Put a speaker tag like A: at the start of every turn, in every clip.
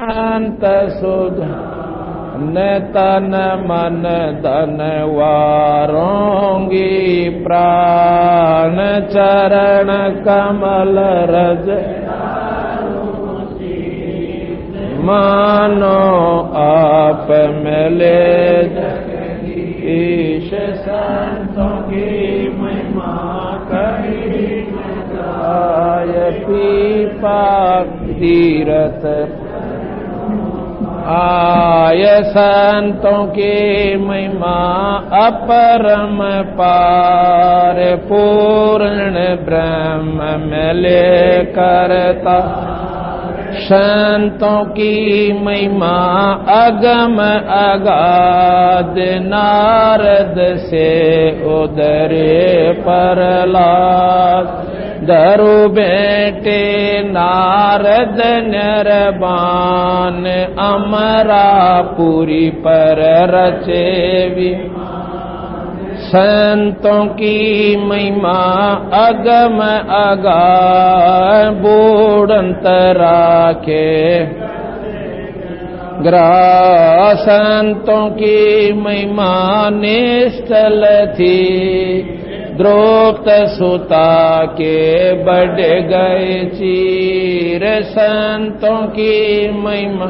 A: संत सुध न तन मन धन वारोंगी प्राण चरण कमल रज मानो आप मिले ईश संतों की महिमा कही आय पीपा तीरथ आय संतों की महिमा अपरम पार पूर्ण ब्रह्म मिले करता संतों की महिमा अगम अगाध नारद से उदरे प्रहलाद धरु बेटे नारद निर्बान अमरापुरी पर रचे संतों की महिमा अगम अगाध बूढ़ंत राखे ग्रह संतों की महिमा निष्ठल थी द्रौपद सुता के बढ़ गए चीर संतों की महिमा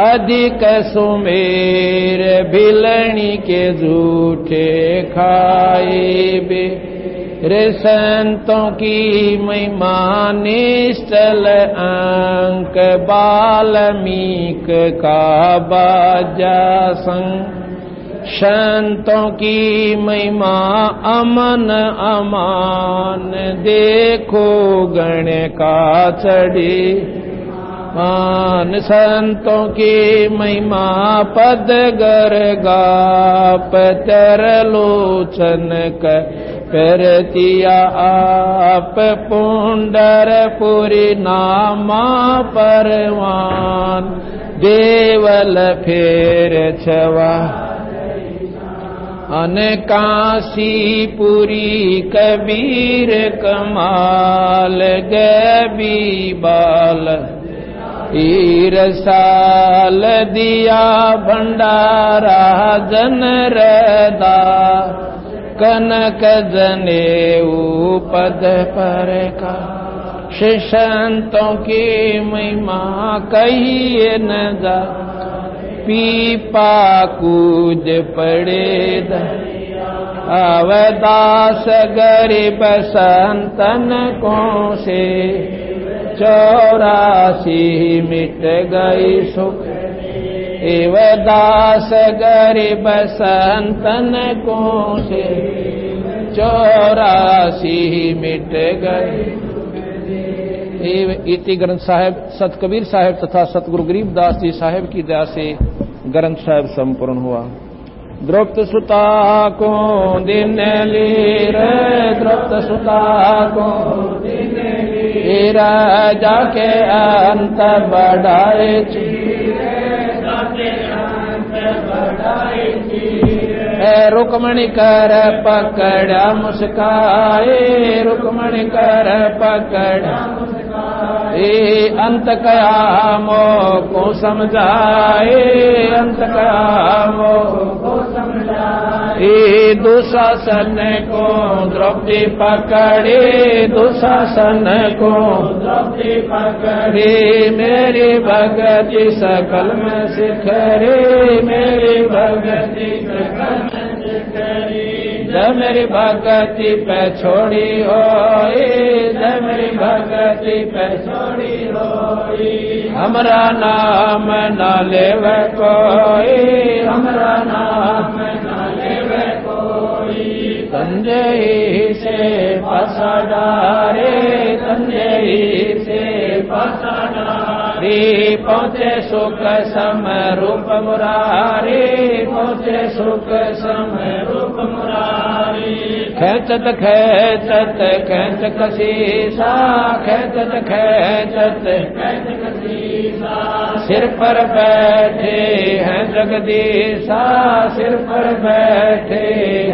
A: अधिक सुमेर भिलनी के झूठे खाए बे रे संतों की महिमा निश्चल अंक बाल्मीक का बाजा संग संतों की महिमा अमन अमान देखो गण का चढ़ी मान संतों की महिमा पद गर गाप तरलोचन करतिया आप पुंडरपुरी नामा परवान देवल फेर छवा अनकाशीपुरी कबीर कमाल गबी बाल ईरसाल दिया भंडारा जन रदा कनक जनेऊ पद पर का संतों की महिमा कहिए न जा पीपा कूद पड़े अवदास गरीब संतन को से 84 मिट गई सुख एवदास गरीब संतन को से 84 मिट गई। इति ग्रंथ साहेब सत कबीर साहेब तथा सतगुरु गरीबदास जी साहेब की दया से ग्रंथ साहेब संपूर्ण हुआ। द्रौपद सुता को दिन लीर द्रौपद सुता को दिन लीर जाके अंत बढ़ाए रुक्मणी कर पकड़ा मुस्काए रुक्मणी कर पकड़ा अंत कयामो को समझाए अंत कयामो को समझाए दुशासन को द्रौपदी पकड़े दुशासन को द्रौपदी पकड़े मेरी भगति सकल में सिखरे मेरी भगति सकल में सिखरे जब मेरी भगति पे छोड़ी होई जब मेरी भगति पे छोड़ी होई हमरा नाम न लेवे कोई हमरा नाम न लेवे कोई संजय से पसाडारे संजय से पसाडारे पहुँचे सुख सम रूप मुरारी पहुँचे सुख सम रूप मुरारी खेचत खेचत खेच कसीसा खेचत खेचत खेच कसीसा सिर पर बैठे हैं जगदीशा सिर पर बैठे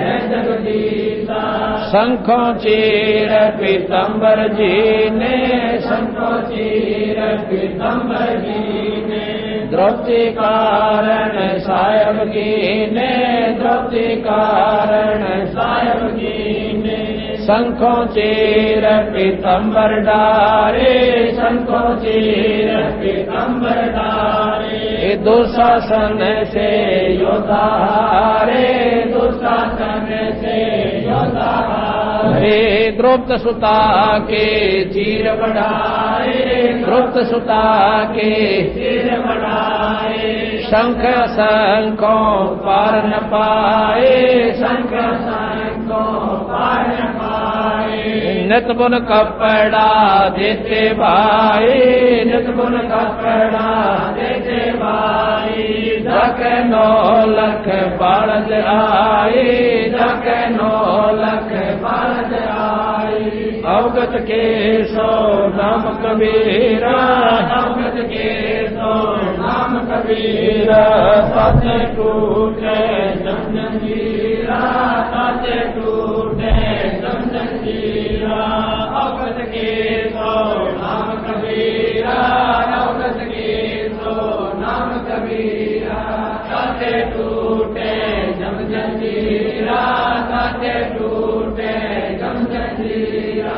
A: हैं जगदीशा शंखों चीर पीतम्बर जी ने शंखों चीर पीतम्बर जी ने द्रौपदी कारण साहेब कीने, द्रौपदी कारण साहेब कीने। शंखों चीर पीतंबर डारे, शंखों चीर पीतंबर डारे। दुशासन से योद्धा हारे, दुशासन से योद्धा हारे। द्रौपद सुता के चीर बढ़ाए, द्रौपद सुता के चीर बढ़ाए। शंख शंखों पार न पाए, शंख शंखों पार न पाए। नित बुन कपड़ा देते भाई, नित बुन कपड़ा देते भाई। जक 9 लख बालद आए, जक 9 लख बालद आए। अवगत के सो नाम कबीरा, अवगत के सो नाम कबीरा। सच टूटे जम जंजीरा, सच टूटे जम जंजीरा। अवगत के सो नाम कबीरा, अवगत के सो नाम कबीरा। सच टूटे जम जंजीरा, सच टूटे जम जंजीरा।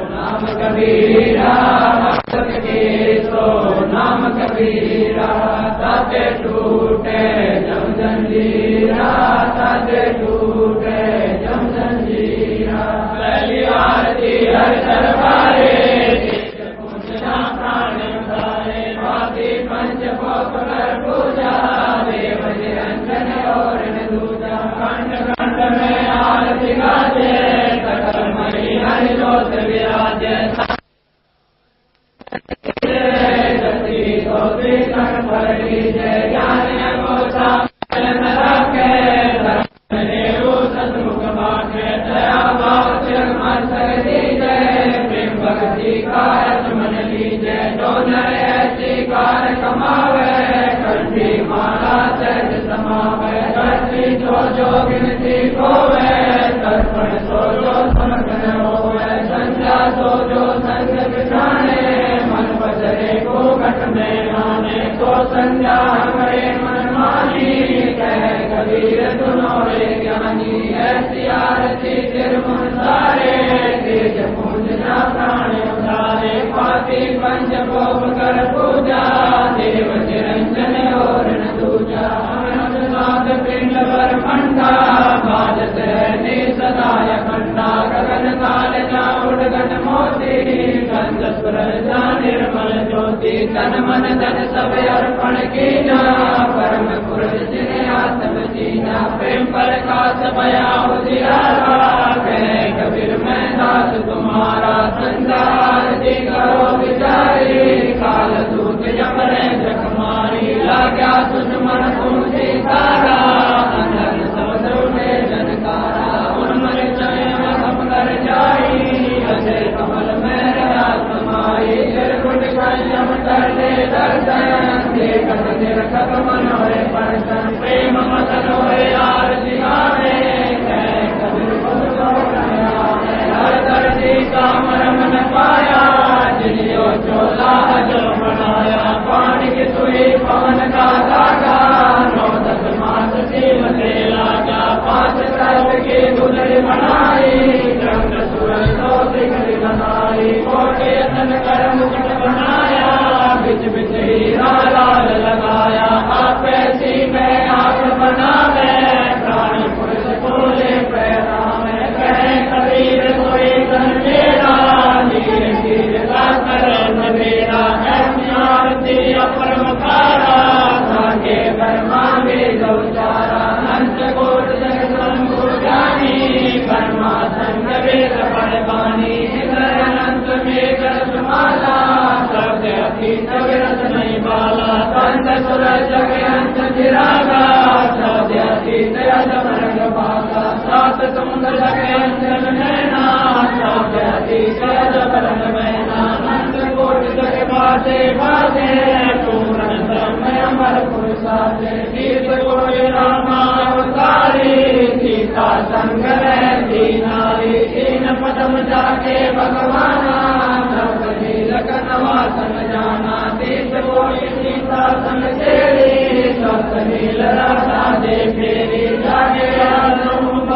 A: नाम कबीरा, भक्त के सो नाम कबीरा। सच टूटे जम जंजीरा, सच टूटे जम जंजीरा। पहली आरती हर दरबारे, पूजना प्राण उतारे। बाती पंच भोग कर पूजा, देव निरंजन और न दूजा। खंड खंड में आरती गाजे, सकल मणि हरि जोत विराजे। जो गिनती होवे, तर्पण सो जो समर्पण होवे। संध्या सो जो संग बिठाने, मन बजरे को घट में आने। तो संध्या करे मन मानी, कह कबीर सुनो रे ज्ञानी। ऐसी आरती तिरमुन सारे, तेज पूजना प्राण उतारे। पाती पंच भोग कर पूजा, देव निरंजन और न दूजा। नाथ पिंड पर मंडा, बाजत रहने सदाय खंडा। गगन काल जा उड़गन मोती, गंध सुर जा निर्मल ज्योति। तन मन धन सब अर्पण कीना, परम पुरुष जिन्हें आत्म जीना। प्रेम प्रकाश भया उजियारा, कहे कबीर मैं दास तुम्हारा। संसार जी करो विचारी, काल दूत जमरे जग मारी। लाग्या दुश्मन पूछी तारा, अंधन समुद्र में जनकारा। उन्मर चयन हम कर जाई, अजय कमल में रहा समाई। चिरकुट संयम कर दे दर्शन, देखत निरखत मनोरे परसन। प्रेम मदन होए आरती गावे, कह कबीर खुद को कहे। हर दर्दी का मरम न पाया, जिनियो चोला जो बनाया। पानी की सुई पवन का धागा, 9 10 मास सीम से लागा। 5 साल की दुलरी बनाई, रंग सूरज तो दिखरी बनाई। कोटे तन कर मुकुट बनाया, बिच बिच हीरा लाल लगाया। आप ऐसी में आप बनावे, प्राणी पुरुष बोले पैरावे। कहे कबीर कोई तन मेरा, धीरे धीरे का कर नवेरा। ऐसी आरती अपरम कारा, सागे बर्मा में गौचारा। अंत कोट जग शंभु जानी, बर्मा संग वेद पढ़वानी। अनंत में गरज माला, शब्द अतीत विरत नहीं बाला। कंद सुर जग अंत चिरागा, शब्द अतीत अजमरग भागा। सात समुद्र जग अंजन नैना, शब्द अतीत अजमरग मैना। अनंत कोट जग बाजे बाजे, पूर्ण समय अमर पुरुषाते। गीत कोई रामा अवतारी, सीता संग रहती नारी। तीन पदम जाके भगवाना, द्रौपदी लखनवा सन जाना। तीस संग तेरी सत नील राधा दे फेरी जागे तुम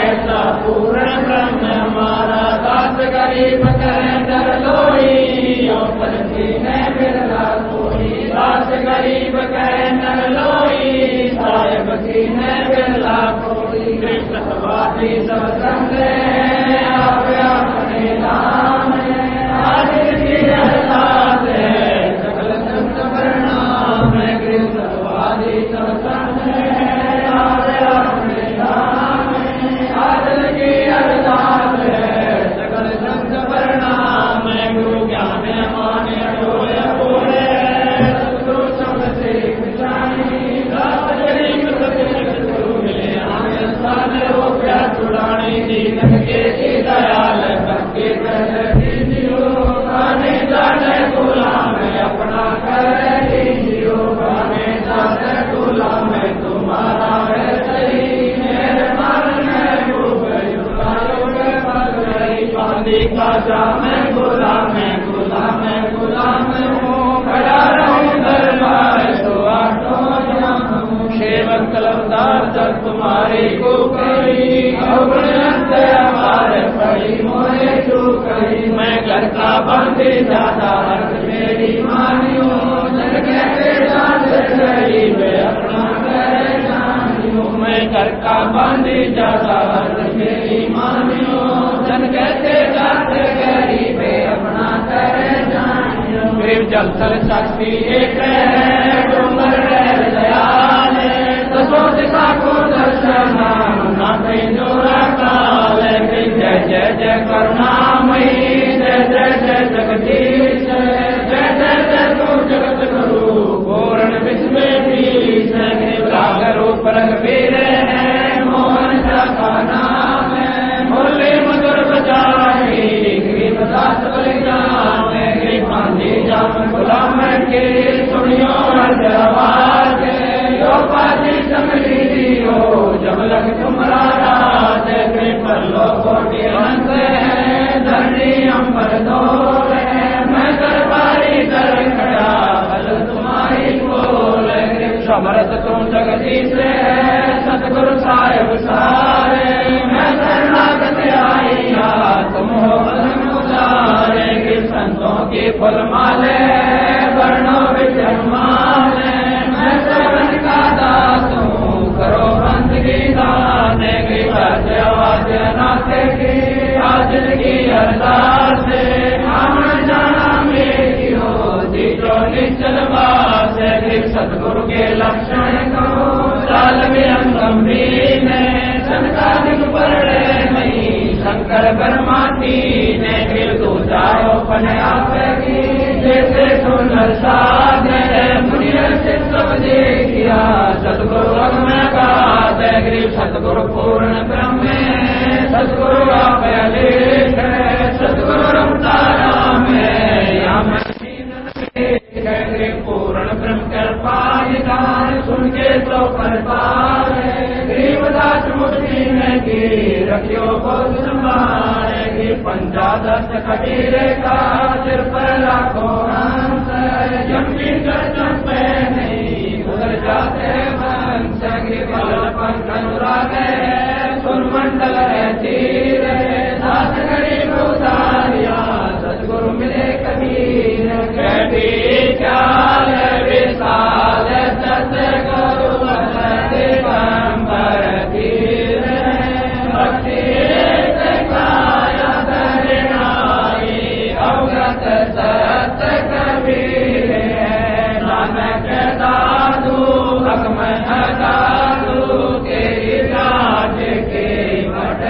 A: ऐसा पूर्ण ब्रह्म हमारा दास गरीब करे डर लोई पंथी ने बिरला कोई दास गरीब करे नर लोई साहेब की ने बिरला कोई कृष्ण सवादी सब संगे आप अपने नाम आज की अरदास है सकल संत प्रणाम कृष्ण सवादी सब संगे आप अपने नाम आज की अरदास है सकल संत प्रणाम गुरु ज्ञान मान डोले बोले गुरु सब से जानी दास गरीब गुरु मिले आने साले हो गया छुड़ाने दीन के दयाल भक्ति कर दीजियो गाने जाने गुलाम अपना कर दीजियो गाने जाने गुलाम तुम्हारा है सही मेरे मन में डूब बांधी का जाम गुलाम गुलाम गुलाम हूँ खड़ा रहूँ दरबार तो आठों सेवक कलमदार जब तुम्हारी को करी हमारे पड़ी मोरे तू करी मैं घर का बंदी ज्यादा हर्ष मेरी मानियो जन कहते जाते गरीब अपना करे जानियो मैं घर का बंदी ज्यादा हर्ष मेरी मानियो जन कहते जाते गरीब अपना करे जानियो गरीब जल थल शक्ति एक है डूंगर दयाल दसों दिशा को दर्शन ना कहीं जोरा काल जय जय जय करुणामयी जय जय जय जगदीश जय जय जय तू जगत गुरु पूर्ण विश्व रागर परग वीर है मोहन का नाम है मुरली मधुर बजाई गरीबदास बलिदान गरीबांधी जाम गुलाम के सुनियो आवाज यो पाजी संगली दियो जब लग तुम्हारा राज पर लोगों के अंत है धरनी अंबर दौर है मैं दरबारी दर खड़ा बल तुम्हारी बोल समर्थ तुम जगदीश है सतगुरु साहिब सारे मैं शरणागत आईया तुम हो बदन उदारे कि संतों की फल माले वर्णों विचन माले मैं श्रवण का दास हूँ करो बंदगी दाने की आवाज नाते की आज की अरदास आमन जाना मेरी हो जीतो निश्चल बात सतगुरु के लक्षण करो साल में गंभीर ने संकालिक पड़े नहीं शंकर ब्रह्माती ने दिल तो जाओ पने आपकी जैसे सुंदर साधे मुनियर से सब देखिया सतगुरु में गात गरीब सतगुरु पूर्ण ब्रह्म सतगुरु आप अलेख सतगुरु रमता राम पूर्ण ब्रह्म कृपा निधान सुन के तो कर पाए गरीबदास मुक्ति में की रखियो बहुत संभाले पंचादश कटीरे का सिर पर लाखों हंस जमी गर्दन पे नहीं उधर जाते वंश पंख अनुराग सुन मंडल है तीर दास गरीब उतारिया सतगुरु मिले कबीर कभी चाल विशाल सतगुरु दिगंबर तीर भक्ति काया दरिनाई अवगत सत कबीर नानक दादू अकमन दादू तेरी राज के मठ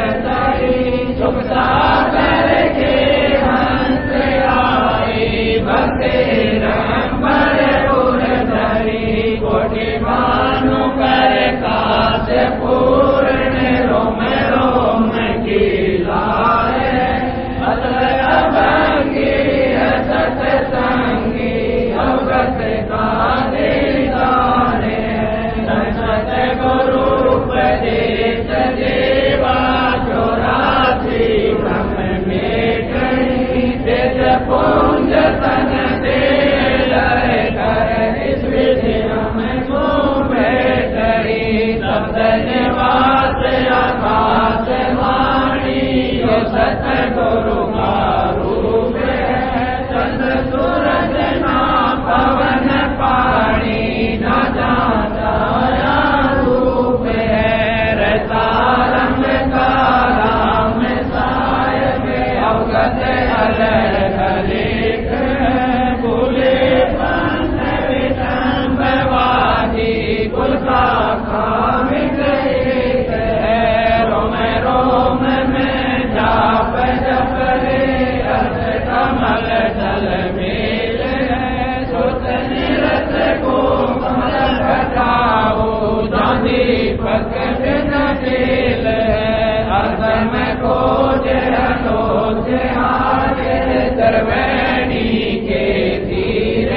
A: भगत अलग लेख बोले पंथ विटंबवादी कुल का काम एक है रोम रोम में जाप जप रे अर्थ कमल जल मेल सुत निरत को कमल घटाओ जानी पक बिन तेल अर्थ में खोज अनोज हाजिर तरवैनी के तीर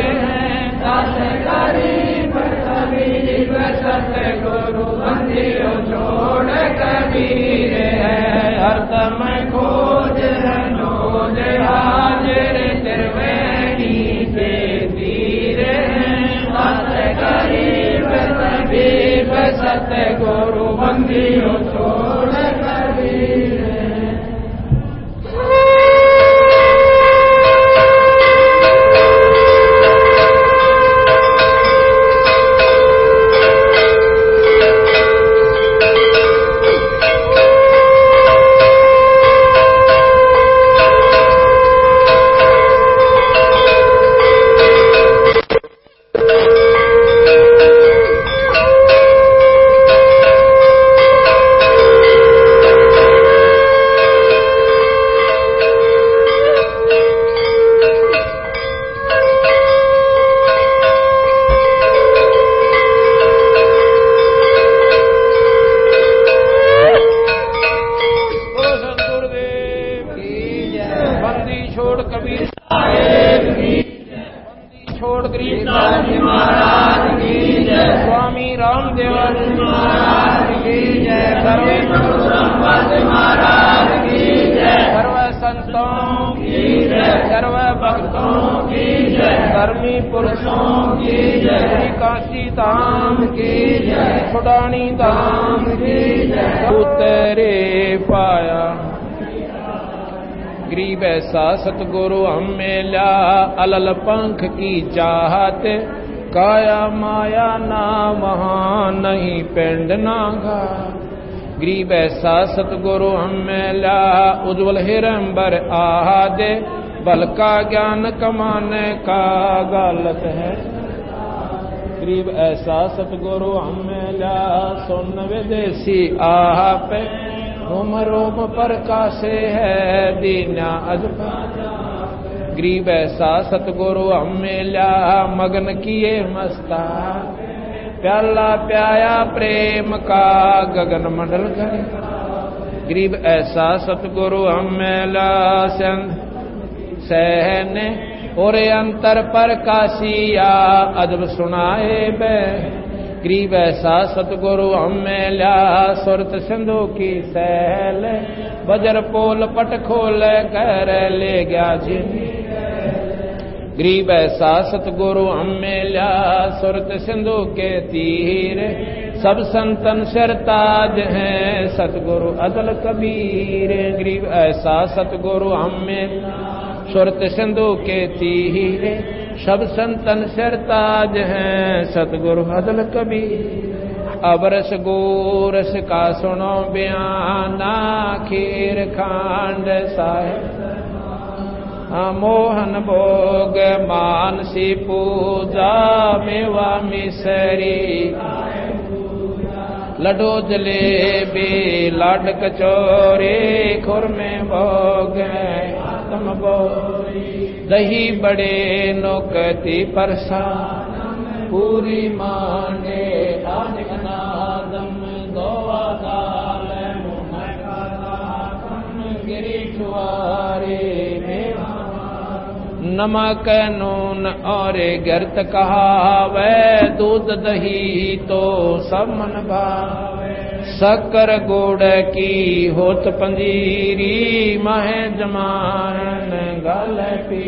A: दस गरीब कबीर सतगुरु बंदियों छोड़ कबीर है अर्थ में खोज अनोज हाजिर तरवैनी के तीर दस गरीब कबीर सतगुरु बंदियों छोड़ कबीर छुड़ानी धाम की उतरे पाया गरीब ऐसा सतगुरु हम मिला अलल पंख की चाहत काया माया ना वहाँ नहीं पिंड नागा गरीब ऐसा सतगुरु हम मिला उज्ज्वल हिरंबर आहादे बल का ज्ञान कमाने का गलत है गरीब ऐसा सतगुरु हम मिला सुन विदेशी आप रोम रोम पर कासे है दीना अजबा गरीब ऐसा सतगुरु हम मिला मगन किए मस्ता प्याला प्याया प्रेम का गगन मंडल करे गरीब ऐसा सतगुरु हम मिला सहने और अंतर पर कासिया अजब सुनाए बे गरीब ऐसा सतगुरु हम मिला सुरत सिंधु की सहल बजर पोल पट खोल कर ले गया जिन गरीब ऐसा सतगुरु हम मिला सुरत सिंधु के तीर सब संतन सरताज हैं सतगुरु अदल कबीर गरीब ऐसा सतगुरु हम मिला सुरत सिंधु के तीर सब संतन सरताज हैं सतगुरु अदल कबीर अब रस गोरस का सुनो बयाना खीर खांड साहिब मोहन भोग मानसी पूजा मेवा मिसरी लड्डू जलेबी लाड कचौरी खुर में भोग आत्म बोरी दही बड़े नोकती परसा पूरी मांडे आदम गोवा दाल गिरी छुआरे नमक नून और गर्त कहावे दूध दही तो सब मन भावे शक्कर गुड़ की होत पंजीरी महे जमान गल पी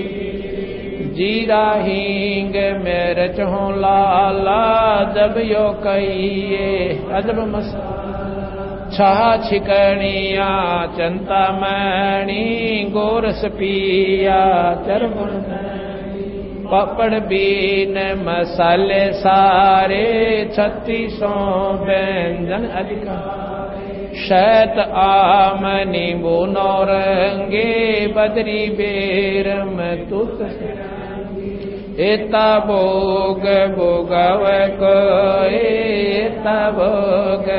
A: जीरा हींग मिर्च हो लाला जब यो कहिए अजब मसाला छा छिकणिया चिंतामणि गोरस पिया चरमन पापड़ बीन मसाले सारे 3600 व्यंजन अधिकार शैत आमनि बुनो रंगे बदरी बेरम तुत एता भोग भोगव को एता भोग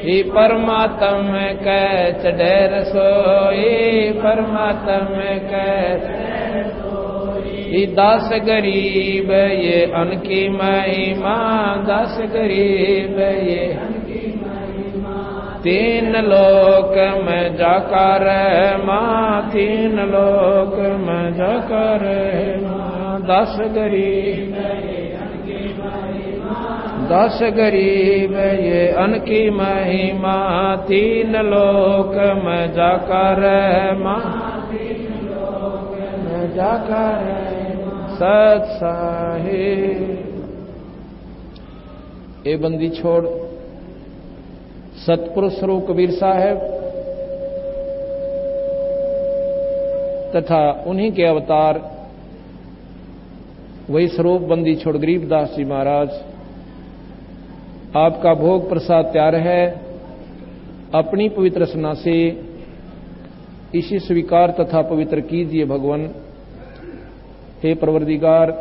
A: ये परमात्म कैच डर सोए परमात्म कैच ये दास गरीब ये अनकी महिमा दास गरीब ये तीन लोक में जाकर माँ तीन लोक में जाकर माँ दास गरीब ये अनकी महिमा तीन लोक में जाकर माँ जाकर सत साहिब। ए बंदी छोड़ सतपुरुष स्वरूप कबीर साहब तथा उन्हीं के अवतार वही स्वरूप बंदी छोड़ गरीबदास जी महाराज, आपका भोग प्रसाद तैयार है। अपनी पवित्र रचना से इसी स्वीकार तथा पवित्र कीजिए भगवान। हे परवरदिगार,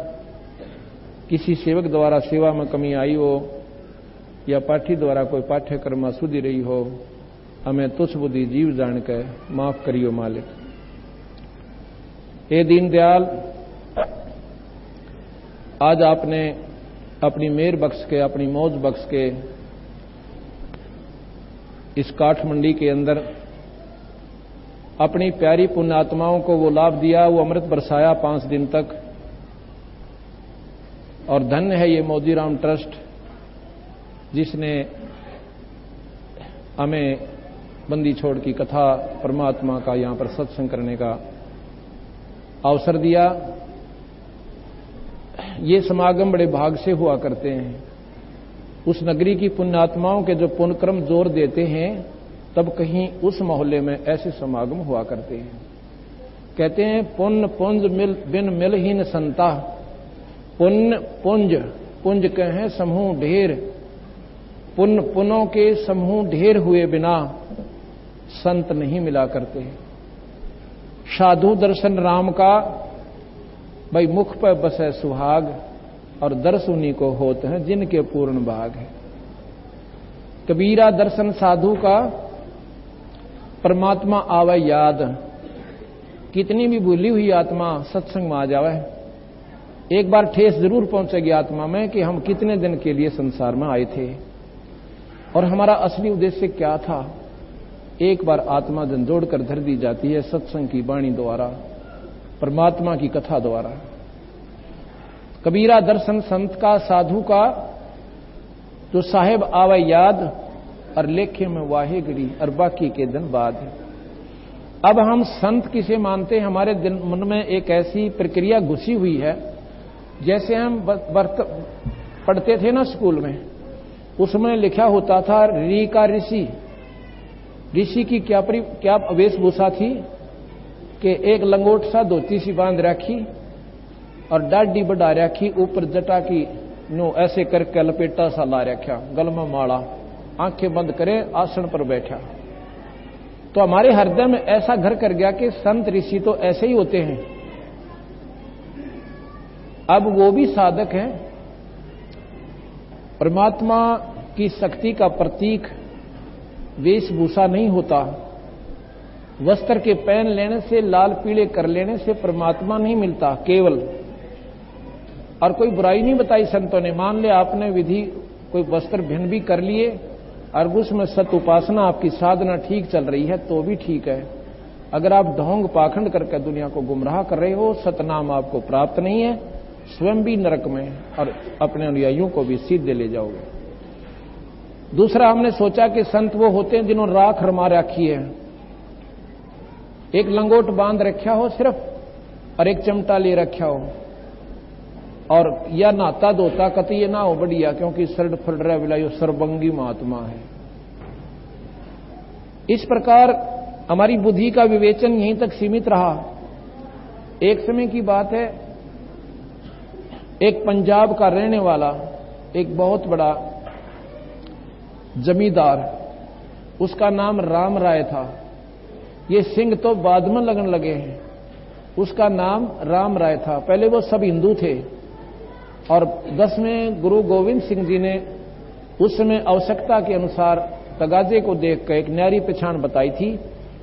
A: किसी सेवक द्वारा सेवा में कमी आई हो या पाठी द्वारा कोई पाठ्यक्रम अशुद्धि रही हो, हमें तुच्छ बुद्धि जीव जानकर माफ करियो मालिक। हे दीनदयाल, आज आपने अपनी मेहर बख्श के अपनी मौज बख्श के इस काठमंडी के अंदर अपनी प्यारी पुण्यात्माओं को वो लाभ दिया, वो अमृत बरसाया 5 दिन तक। और धन्य है ये मोदीराम ट्रस्ट जिसने हमें बंदी छोड़ की कथा परमात्मा का यहां पर सत्संग करने का अवसर दिया। ये समागम बड़े भाग से हुआ करते हैं। उस नगरी की पुण्यात्माओं के जो पुण्यक्रम जोर देते हैं, तब कहीं उस मोहल्ले में ऐसे समागम हुआ करते हैं। कहते हैं पुण्य पुंज मिल बिन मिलहीन संता। पुण्य पुंज, पुंज कहें समूह ढेर, पुण्य पुनों के समूह ढेर हुए बिना संत नहीं मिला करते। साधु दर्शन राम का भाई मुख पर बसे सुहाग, और दर्श उन्हीं को होते हैं जिनके पूर्ण भाग है। कबीरा दर्शन साधु का परमात्मा आवे याद। कितनी भी भूली हुई आत्मा सत्संग में आ जावे, एक बार ठेस जरूर पहुंचेगी आत्मा में कि हम कितने दिन के लिए संसार में आए थे और हमारा असली उद्देश्य क्या था। एक बार आत्मा झंझोड़ कर धर दी जाती है सत्संग की वाणी द्वारा, परमात्मा की कथा द्वारा। कबीरा दर्शन संत का साधु का जो साहेब आवे याद, और लेखे में वाहे गड़ी और बाकी के दिन बाद है। अब हम संत किसे मानते हैं, हमारे मन में एक ऐसी प्रक्रिया घुसी हुई है, जैसे हम पढ़ते थे ना स्कूल में, उसमें लिखा होता था री का ऋषि। ऋषि की क्या वेशभूषा थी कि एक लंगोट सा धोती सी बांध रखी और दाढ़ी बढ़ा रखी, ऊपर जटा की नो ऐसे करके लपेटा सा ला रखा, गल में माला, आंखें बंद करे, आसन पर बैठा। तो हमारे हृदय में ऐसा घर कर गया कि संत ऋषि तो ऐसे ही होते हैं। अब वो भी साधक हैं। परमात्मा की शक्ति का प्रतीक वेशभूषा नहीं होता। वस्त्र के पहन लेने से, लाल पीले कर लेने से परमात्मा नहीं मिलता केवल। और कोई बुराई नहीं बताई संतों ने। मान ले आपने विधि कोई वस्त्र भिन्न भी कर लिए और उसमें सत उपासना आपकी साधना ठीक चल रही है तो भी ठीक है। अगर आप ढोंग पाखंड करके दुनिया को गुमराह कर रहे हो, सतनाम आपको प्राप्त नहीं है, स्वयं भी नरक में और अपने अनुयायियों को भी सीधे ले जाओगे। दूसरा, हमने सोचा कि संत वो होते हैं जिन्होंने राख रमा रखी है, एक लंगोट बांध रखा हो सिर्फ और एक चिमटा ले रखा हो, और या नहाता धोता कतई ना हो बढ़िया, क्योंकि सरड फड़ रहा बिलाई सर्वंगी महात्मा है। इस प्रकार हमारी बुद्धि का विवेचन यहीं तक सीमित रहा। एक समय की बात है, एक पंजाब का रहने वाला एक बहुत बड़ा जमींदार, उसका नाम राम राय था। ये सिंह तो बाद में लगन लगे हैं, उसका नाम राम राय था। पहले वो सब हिंदू थे और 10वें गुरु गोविंद सिंह जी ने उस समय आवश्यकता के अनुसार तगाजे को देखकर एक न्यारी पहचान बताई थी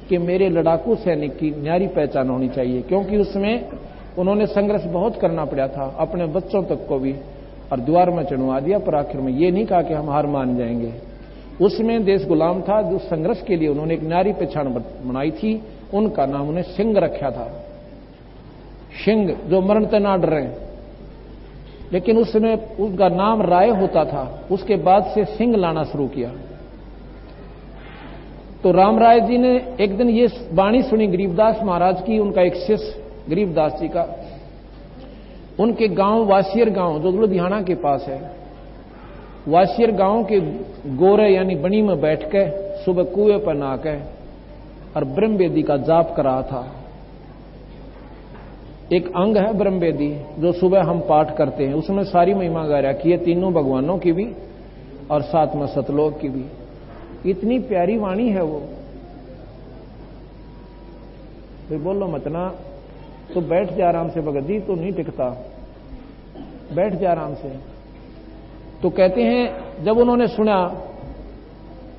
A: कि मेरे लड़ाकू सैनिक की न्यारी पहचान होनी चाहिए, क्योंकि उसमें उन्होंने संघर्ष बहुत करना पड़ा था, अपने बच्चों तक को भी, और द्वार में चढ़वा दिया, पर आखिर में ये नहीं कहा कि हम हार मान जाएंगे। उसमें देश गुलाम था, जो संघर्ष के लिए उन्होंने एक न्यारी पहचान बनाई थी, उनका नाम उन्हें सिंह रखा था। सिंह जो मरण से ना डरे, लेकिन उस समय उनका नाम राय होता था, उसके बाद से सिंह लाना शुरू किया। तो राम राय जी ने एक दिन ये वाणी सुनी गरीबदास महाराज की, उनका एक शिष्य गरीबदास जी का, उनके गांव वासियर गांव जो लुधियाना के पास है, वासियर गांव के गोरे यानी बनी में बैठ के सुबह कुएं पर नहा और ब्रह्मवेदी का जाप कर रहा था। एक अंग है ब्रह्मवेदी जो सुबह हम पाठ करते हैं, उसमें सारी महिमा गा रखी है, तीनों भगवानों की भी और साथ में सतलोक की भी। इतनी प्यारी वाणी है वो। तो बोलो मत ना, तो बैठ जा आराम से, भगत जी तो नहीं टिकता, बैठ जा आराम से। तो कहते हैं जब उन्होंने सुना,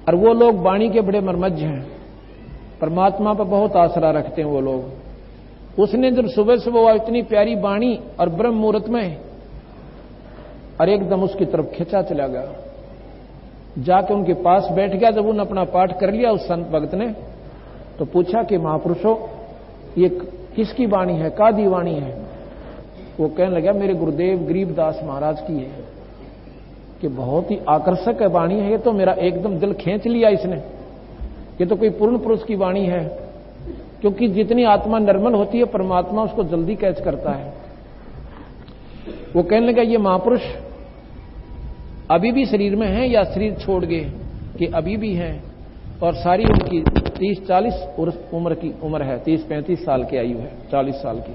A: और वो लोग वाणी के बड़े मर्मज्ञ हैं, परमात्मा पर बहुत आसरा रखते हैं वो लोग। उसने जब सुबह सुबह इतनी प्यारी वाणी और ब्रह्म मुहूर्त में, और एकदम उसकी तरफ खिंचा चला गया, जाके उनके पास बैठ गया। जब उन्होंने अपना पाठ कर लिया उस संत भक्त ने, तो पूछा कि महापुरुषों ये किसकी वाणी है, कादी वाणी है? वो कहने लगा मेरे गुरुदेव गरीबदास महाराज की है, कि बहुत ही आकर्षक है वाणी है, ये तो मेरा एकदम दिल खींच लिया इसने, ये तो कोई पूर्ण पुरुष की वाणी है। क्योंकि जितनी आत्मा निर्मल होती है परमात्मा उसको जल्दी कैच करता है। वो कहने लगा ये महापुरुष अभी भी शरीर में है या शरीर छोड़ गए? कि अभी भी हैं, और सारी उनकी 30-40 उम्र की उम्र है, 30-35 साल की आयु है, 40 साल की।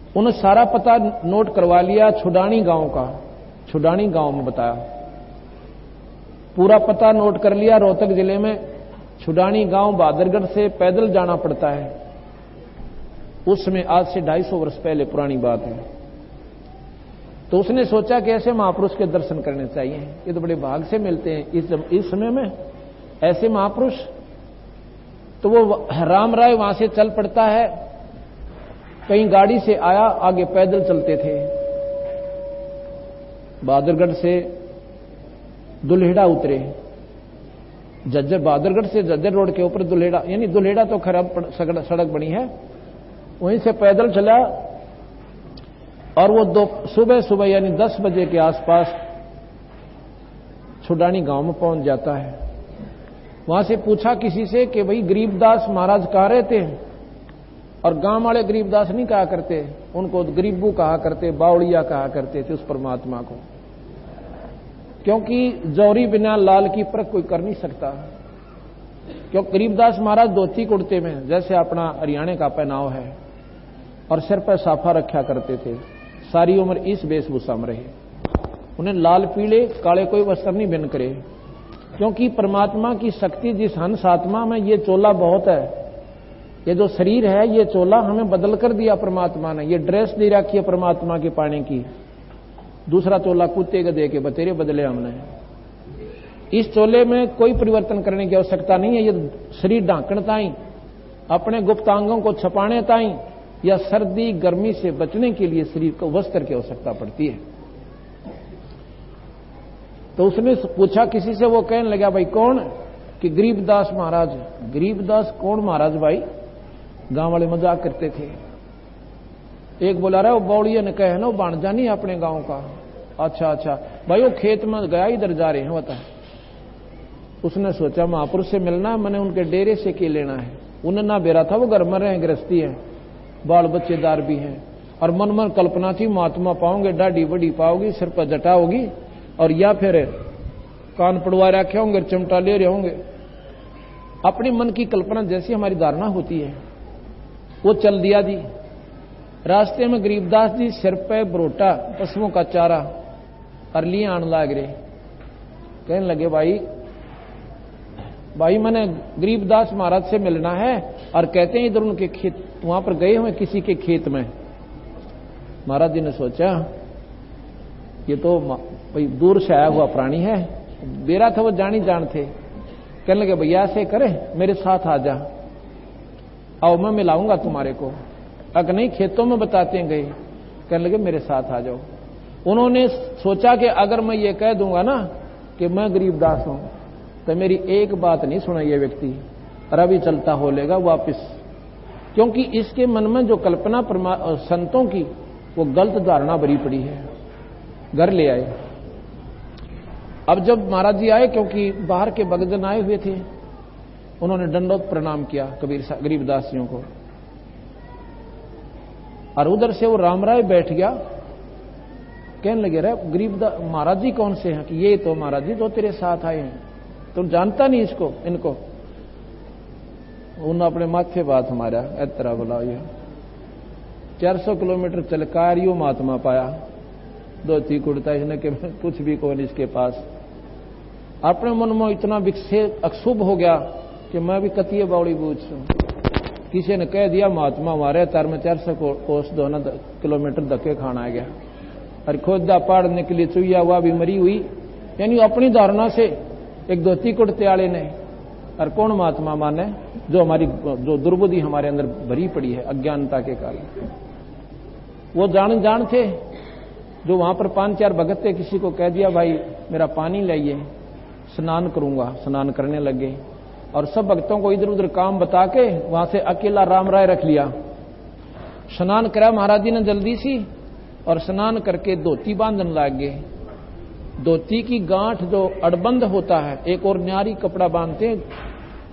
A: उन्होंने सारा पता नोट करवा लिया छुडानी गांव का, छुडानी गांव में बताया, पूरा पता नोट कर लिया। रोहतक जिले में छुडानी गांव बहादुरगढ़ से पैदल जाना पड़ता है। उस समय आज से 250 वर्ष पहले पुरानी बात है। तो उसने सोचा कि ऐसे महापुरुष के दर्शन करने चाहिए, ये तो बड़े भाग से मिलते हैं इस समय में ऐसे महापुरुष। तो वो राम राय वहां से चल पड़ता है, कहीं गाड़ी से आया, आगे पैदल चलते थे। बहादुरगढ़ से दुल्हेड़ा उतरे, जज्जर, बहादुरगढ़ से जज्जर रोड के ऊपर दुल्हेड़ा, यानी दुल्हेड़ा तो खराब सड़क बनी है, वहीं से पैदल चला। और वो सुबह यानी 10 बजे के आसपास छुडानी गांव में पहुंच जाता है। वहां से पूछा किसी से कि भाई गरीबदास महाराज कहाँ रहते हैं? और गांव वाले गरीबदास नहीं कहा करते, उनको गरीबू कहा करते, बावड़िया कहा करते थे उस परमात्मा को, क्योंकि जौहरी बिना लाल की परख कोई कर नहीं सकता। क्योंकि गरीबदास महाराज धोती कुर्ते में, जैसे अपना हरियाणा का पहनाव है, और सिर पर साफा रखा करते थे, सारी उम्र इस वेशभूषा में रहे। उन्हें लाल पीले काले कोई वस्त्र नहीं भिन्न करे, क्योंकि परमात्मा की शक्ति जिस हंस आत्मा में, ये चोला बहुत है, ये जो शरीर है ये चोला हमें बदल कर दिया परमात्मा ने, ये ड्रेस दे रखी है परमात्मा के पाने की, दूसरा चोला कुत्ते के दे के बतेरे बदले हमने। इस चोले में कोई परिवर्तन करने की आवश्यकता नहीं है, ये शरीर ढांकने ताई, अपने गुप्तांगों को छपाने ताई, या सर्दी गर्मी से बचने के लिए शरीर को वस्त्र की आवश्यकता पड़ती है। तो उसने पूछा किसी से, वो कहने लगा भाई कौन? कि गरीबदास महाराज। गरीबदास कौन महाराज भाई? गांव वाले मजाक करते थे। एक बोला रहा वो बौड़िया ने कहे ना, वो बाणजा नहीं अपने गांव का। अच्छा भाई वो खेत में गया, इधर जा रहे हैं बता। उसने सोचा महापुरुष से मिलना, मैंने उनके डेरे से के लेना है। उन्हें ना बेरा था, वो घर में रहे, गृहस्थी है, बाल बच्चेदार भी हैं, और मन मन कल्पना थी महात्मा पाओगे, दाढ़ी बड़ी पाओगी, सिर पर जटा होगी, और या फिर कान पड़वा रखे होंगे, चिमटा ले रहे होंगे। अपने मन की कल्पना जैसी हमारी धारणा होती है वो चल दिया जी। रास्ते में गरीबदास जी सिर पे बरोटा, पशुओं का चारा और लिए आने लाग रहे। कहने लगे भाई मैंने गरीबदास महाराज से मिलना है, और कहते हैं इधर उनके खेत, वहां पर गए हुए किसी के खेत में। महाराज जी ने सोचा ये तो भाई दूर से आया हुआ प्राणी है, बेरा था वो जानी जान थे। कहने लगे भैया ऐसे करे मेरे साथ आ जा, आओ मैं मिलाऊंगा तुम्हारे को। अगर नहीं खेतों में बताते गए। कहने लगे मेरे साथ आ जाओ। उन्होंने सोचा कि अगर मैं ये कह दूंगा ना कि मैं गरीबदास हूं तो मेरी एक बात नहीं सुना ये व्यक्ति, और अभी चलता हो लेगा वापिस, क्योंकि इसके मन में जो कल्पना संतों की वो गलत धारणा भरी पड़ी है। घर ले आए। अब जब महाराज जी आए, क्योंकि बाहर के भक्तजन आए हुए थे, उन्होंने दंडोत प्रणाम किया गरीबदासियों को, और उधर से वो रामराय बैठ गया। कहने लगे रे गरीबदास महाराज जी कौन से हैं? कि ये तो महाराज जी तो तेरे साथ आए हैं, तुम जानता नहीं इनको। उन्होंने अपने माथे बात हमारा इतना बुलाओ, ये 400 किलोमीटर चलकर यो महात्मा पाया, धोती कुर्ता इसने के कुछ भी कौन इसके पास। अपने मन में इतना विक्षेप अक्षुभ हो गया कि मैं भी कतिये बावड़ी बूझ। किसी ने कह दिया महात्मा हमारे तार में 400 कोस 2 किलोमीटर धक्के खाना गया, और खोदा पहाड़ निकली चुईया हुआ भी मरी हुई, यानी अपनी धारणा से एक धोती कुर्ते वाले ने। और कौन महात्मा माने? जो हमारी जो दुर्बुद्धि हमारे अंदर भरी पड़ी है अज्ञानता के कारण। वो जान थे, जो वहां पर 5-4 भगत थे, किसी को कह दिया भाई मेरा पानी लाइए, स्नान करूंगा, स्नान करने लगे। और सब भक्तों को इधर उधर काम बता के वहां से अकेला रामराय रख लिया। स्नान करा महाराज जी ने जल्दी सी, और स्नान करके धोती बांधने लग गए। धोती की गांठ जो अड़बंद होता है, एक और न्यारी कपड़ा बांधते हैं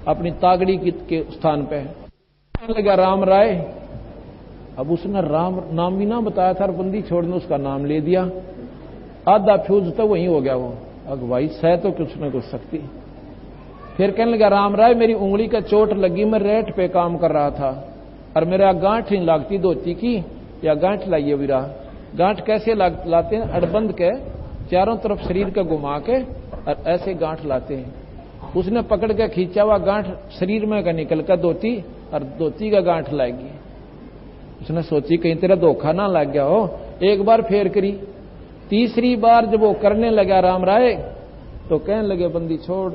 A: अपनी तागड़ी के स्थान पे। लगा रामराय। अब उसने राम नाम भी ना बताया था, बंदी छोड़ने उसका नाम ले दिया। आधा फ्यूज तो वहीं हो गया वो। अगवाई सह तो कुछ न कुछ सकती। फिर कहने लगा रामराय मेरी उंगली का चोट लगी, मैं रेट पे काम कर रहा था, और मेरा गांठ नहीं लागती धोती की, या गांठ लाइए वीरा। गांठ कैसे लाते हैं? अड़बंद के चारों तरफ शरीर का घुमा के और ऐसे गांठ लाते हैं। उसने पकड़ के खींचा हुआ गांठ शरीर में का निकल कर धोती, और धोती का गांठ लाएगी। उसने सोची कहीं तेरा धोखा ना लग गया हो। एक बार फेर करी, तीसरी बार जब वो करने लगा रामराय, तो कहने लगे बंदी छोड़